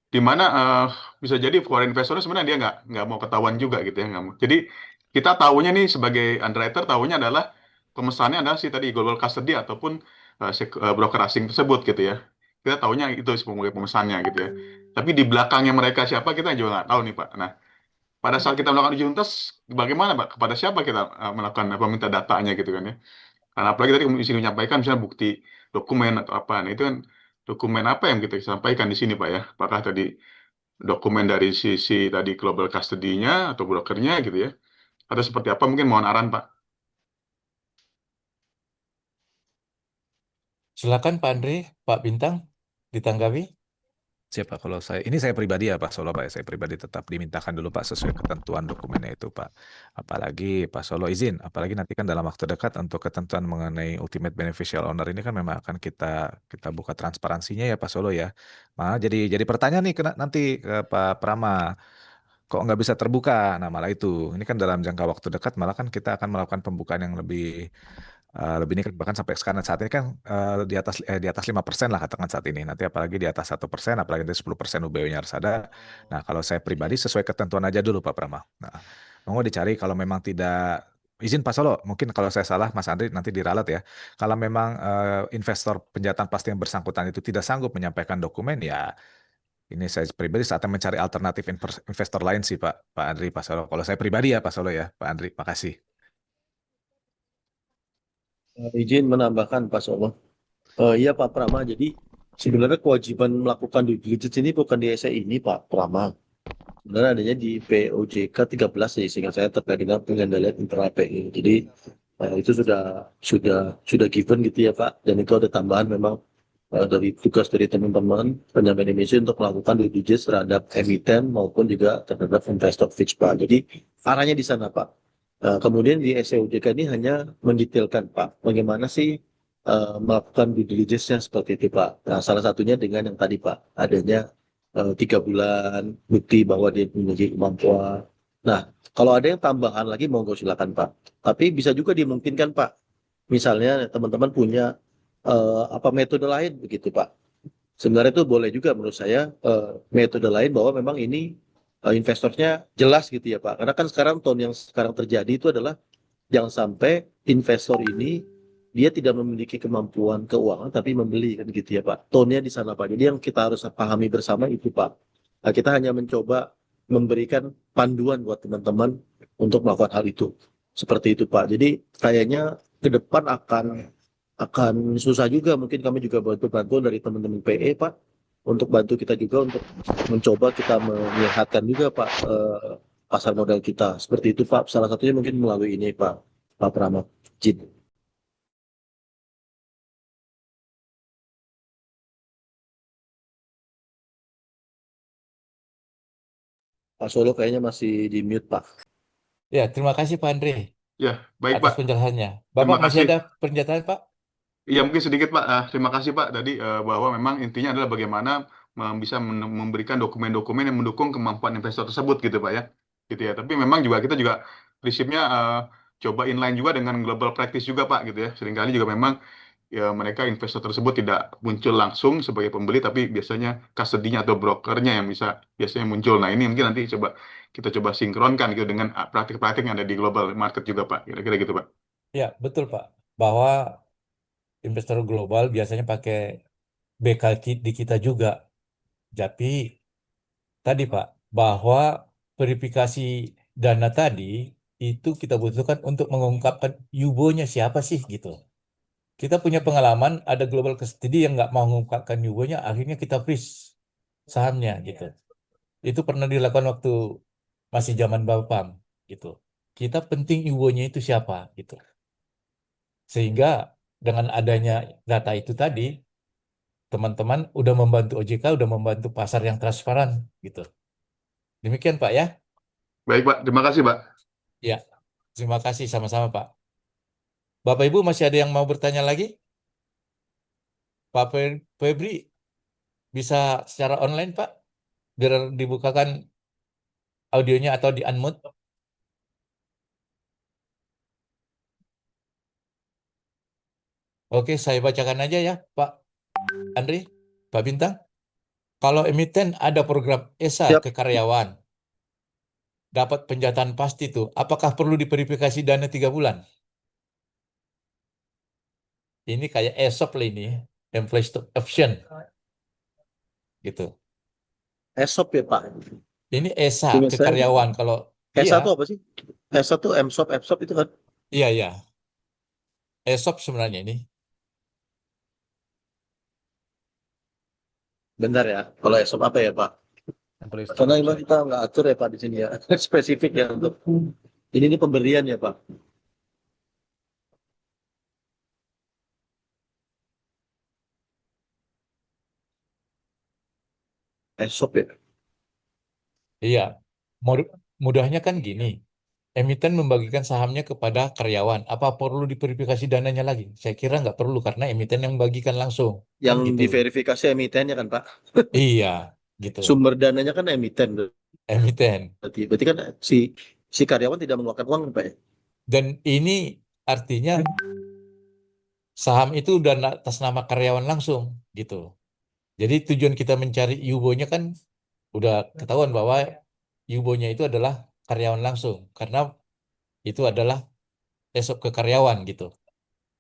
Di mana bisa jadi foreign investornya sebenarnya dia nggak mau ketahuan juga gitu ya nggak mau. Jadi kita tahunya nih sebagai underwriter tahunya adalah pemesannya adalah si tadi global custody ataupun broker asing tersebut gitu ya. Kita tahunya itu sebagai pemesannya gitu ya. Tapi di belakangnya mereka siapa kita juga nggak tahu nih Pak. Nah, pada saat kita melakukan uji tuntas, bagaimana Pak? Kepada siapa kita melakukan apa minta datanya gitu kan ya? Karena apalagi tadi di sini menyampaikan misalnya bukti dokumen atau apa. Nah, itu kan dokumen apa yang kita sampaikan di sini Pak ya? Apakah tadi dokumen dari sisi tadi global custody-nya atau brokernya gitu ya? Atau seperti apa? Mungkin mohon arahan Pak. Silakan Pak Andri, Pak Bintang ditanggapi. Siapa kalau saya pribadi ya Pak Solo Pak, saya pribadi tetap dimintakan dulu Pak sesuai ketentuan dokumennya itu Pak. Apalagi Pak Solo izin, apalagi nanti kan dalam waktu dekat untuk ketentuan mengenai ultimate beneficial owner ini kan memang akan kita kita buka transparansinya ya Pak Solo ya. Malah jadi pertanyaan nih nanti ke Pak Prama, kok nggak bisa terbuka? Nah malah itu, ini kan dalam jangka waktu dekat malah kan kita akan melakukan pembukaan yang lebih ini kan bahkan sampai sekarang saat ini kan di atas 5% lah katakan saat ini. Nanti apalagi di atas 1%, apalagi nanti 10% UBW-nya harus ada. Nah kalau saya pribadi sesuai ketentuan aja dulu Pak Prama. Nah mau dicari kalau memang tidak izin Pak Solo, mungkin kalau saya salah Mas Andri nanti diralat ya. Kalau memang investor penjatan pasti yang bersangkutan itu tidak sanggup menyampaikan dokumen ya ini saya pribadi saatnya mencari alternatif investor lain sih Pak Andri Pak Solo. Kalau saya pribadi ya Pak Solo ya Pak Andri, makasih. Izin menambahkan Pak Solo. Iya Pak Prama, jadi sebenarnya kewajiban melakukan due diligence ini bukan di SE ini Pak Prama. Sebenarnya adanya di POJK 13 ya, sehingga saya terkait dengan pengendalian internal PI. Jadi itu sudah given gitu ya Pak. Dan itu ada tambahan memang dari tugas dari teman-teman penjamin emisi untuk melakukan due diligence terhadap emiten maupun juga terhadap investor pitch Pak. Jadi arahnya di sana Pak. Kemudian di SEOJK ini hanya mendetailkan Pak, bagaimana sih melakukan due diligence-nya seperti itu Pak. Nah, salah satunya dengan yang tadi Pak, adanya 3 bulan bukti bahwa dia memiliki kemampuan. Nah, kalau ada yang tambahan lagi monggo silakan Pak. Tapi bisa juga dimungkinkan Pak, misalnya teman-teman punya apa metode lain begitu Pak. Sebenarnya itu boleh juga menurut saya metode lain bahwa memang ini investornya jelas gitu ya Pak. Karena kan sekarang tone yang sekarang terjadi itu adalah jangan sampai investor ini dia tidak memiliki kemampuan keuangan tapi membeli kan gitu ya Pak. Tone-nya di sana Pak. Jadi yang kita harus pahami bersama itu Pak. Nah, kita hanya mencoba memberikan panduan buat teman-teman untuk melakukan hal itu. Seperti itu Pak. Jadi kayaknya ke depan akan susah juga. Mungkin kami juga bantu bantuan dari teman-teman PE Pak untuk bantu kita juga untuk mencoba kita menyehatkan juga Pak pasar modal kita. Seperti itu Pak. Salah satunya mungkin melalui ini Pak Prama. Jin. Pak Solo kayaknya masih di mute Pak. Ya, terima kasih Pak Andre Ya, baik atas Pak. penjelasannya. Terima Bapak masih kasih. ada pernyataan Pak? Iya mungkin sedikit Pak. Terima kasih Pak tadi bahwa memang intinya adalah bagaimana bisa memberikan dokumen-dokumen yang mendukung kemampuan investor tersebut gitu Pak ya. Gitu ya. Tapi memang juga kita juga prinsipnya coba inline juga dengan global practice juga Pak gitu ya. Seringkali juga memang ya mereka investor tersebut tidak muncul langsung sebagai pembeli tapi biasanya custody-nya atau brokernya yang bisa biasanya muncul. Nah, ini mungkin nanti kita coba sinkronkan gitu dengan praktik-praktik yang ada di global market juga Pak. Kira-kira gitu Pak. Ya, betul Pak. Bahwa investor global biasanya pakai bekal di kita juga. Tapi tadi Pak, bahwa verifikasi dana tadi itu kita butuhkan untuk mengungkapkan yubonya siapa sih gitu. Kita punya pengalaman ada global custody yang nggak mau mengungkapkan yubonya, akhirnya kita freeze sahamnya gitu. Itu pernah dilakukan waktu masih zaman Bapam gitu. Kita penting yubonya itu siapa gitu. Sehingga dengan adanya data itu tadi, teman-teman udah membantu OJK, udah membantu pasar yang transparan gitu. Demikian Pak ya. Baik Pak, terima kasih Pak. Ya, terima kasih sama-sama Pak. Bapak Ibu masih ada yang mau bertanya lagi? Pak Febri bisa secara online Pak, biar dibukakan audionya atau di unmute. Oke, saya bacakan aja ya Pak Andri, Pak Bintang. Kalau emiten ada program ESA Siap. ke karyawan, dapat penjataan pasti tuh. Apakah perlu diverifikasi dana 3 bulan? Ini kayak ESOP lah ini, employee stock option, gitu. ESOP ya Pak. Ini ESA Ingat ke saya karyawan. Kalau iya, ESA itu apa sih? ESA itu EMSOP itu kan. iya, iya, ESOP sebenarnya ini. Bentar ya. Kalau ESOP apa ya Pak? Employee stock Karena memang option. kita nggak atur ya Pak di sini ya. Spesifik ya untuk ini pemberian ya Pak. ESOP ya. Iya, mudahnya kan gini. Emiten membagikan sahamnya kepada karyawan. Apa perlu diverifikasi dananya lagi? Saya kira nggak perlu karena emiten yang membagikan langsung. Kan Yang gitu. diverifikasi emitennya kan Pak. Iya, gitu. Sumber dananya kan emiten Emiten. berarti kan si karyawan tidak mengeluarkan uang Pak ya. Dan ini artinya saham itu udah atas nama karyawan langsung, gitu. Jadi tujuan kita mencari Yubo-nya kan udah ketahuan bahwa Yubo-nya itu adalah karyawan langsung. Karena itu adalah ESOP ke karyawan, gitu.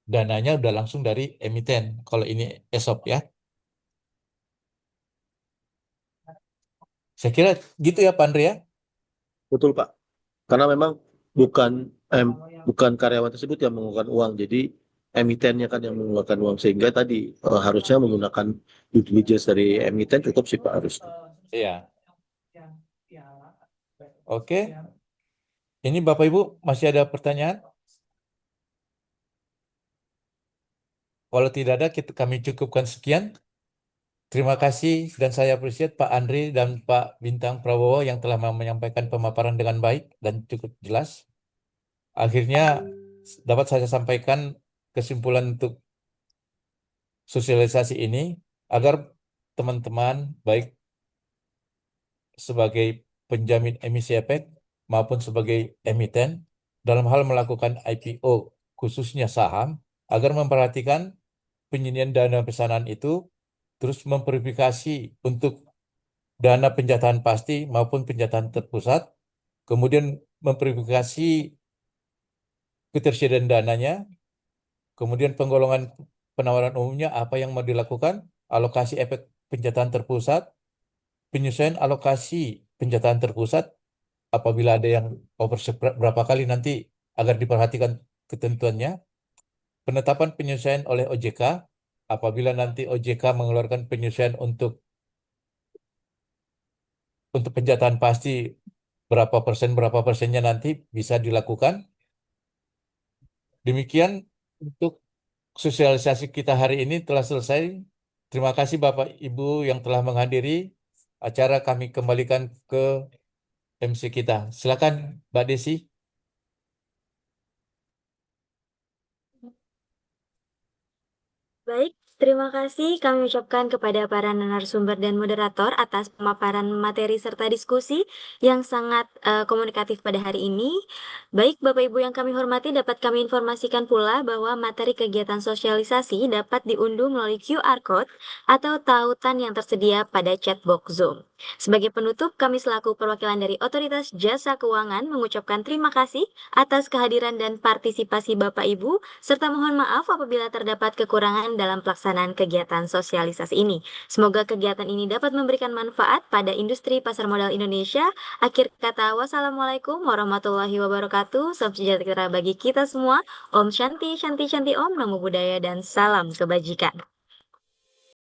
Dananya udah langsung dari emiten. Kalau ini ESOP ya. Saya kira gitu ya Pak Andre ya. Betul Pak. Karena memang bukan bukan karyawan tersebut yang mengeluarkan uang, jadi emitennya kan yang mengeluarkan uang sehingga tadi harusnya menggunakan due diligence dari emiten cukup sih Pak harus. Iya. Oke. Ini Bapak Ibu masih ada pertanyaan? Kalau tidak ada, kami cukupkan sekian. Terima kasih dan saya appreciate Pak Andri dan Pak Bintang Prabowo yang telah menyampaikan pemaparan dengan baik dan cukup jelas. Akhirnya dapat saya sampaikan kesimpulan untuk sosialisasi ini agar teman-teman baik sebagai penjamin emisi efek maupun sebagai emiten dalam hal melakukan IPO khususnya saham agar memperhatikan penyediaan dana pesanan itu terus memverifikasi untuk dana penjatahan pasti maupun penjatahan terpusat, kemudian memverifikasi ketersediaan dananya, kemudian penggolongan penawaran umumnya apa yang mau dilakukan, alokasi efek penjatahan terpusat, penyesuaian alokasi penjatahan terpusat apabila ada yang overshot berapa kali nanti agar diperhatikan ketentuannya, penetapan penyesuaian oleh OJK apabila nanti OJK mengeluarkan penyesuaian untuk penjatahan pasti berapa persennya nanti bisa dilakukan. Demikian untuk sosialisasi kita hari ini telah selesai. Terima kasih Bapak Ibu yang telah menghadiri acara. Kami kembalikan ke MC kita. Silakan Mbak Desi. Baik, terima kasih kami ucapkan kepada para narasumber dan moderator atas pemaparan materi serta diskusi yang sangat komunikatif pada hari ini. Baik, Bapak Ibu yang kami hormati, dapat kami informasikan pula bahwa materi kegiatan sosialisasi dapat diunduh melalui QR Code atau tautan yang tersedia pada chatbox Zoom. Sebagai penutup, kami selaku perwakilan dari Otoritas Jasa Keuangan mengucapkan terima kasih atas kehadiran dan partisipasi Bapak Ibu, serta mohon maaf apabila terdapat kekurangan dalam pelaksanaan kegiatan sosialisasi ini. Semoga kegiatan ini dapat memberikan manfaat pada industri pasar modal Indonesia. Akhir kata, wassalamualaikum warahmatullahi wabarakatuh. Salam sejahtera bagi kita semua. Om Shanti, Shanti, Shanti Om, Namo Buddhaya, dan salam kebajikan.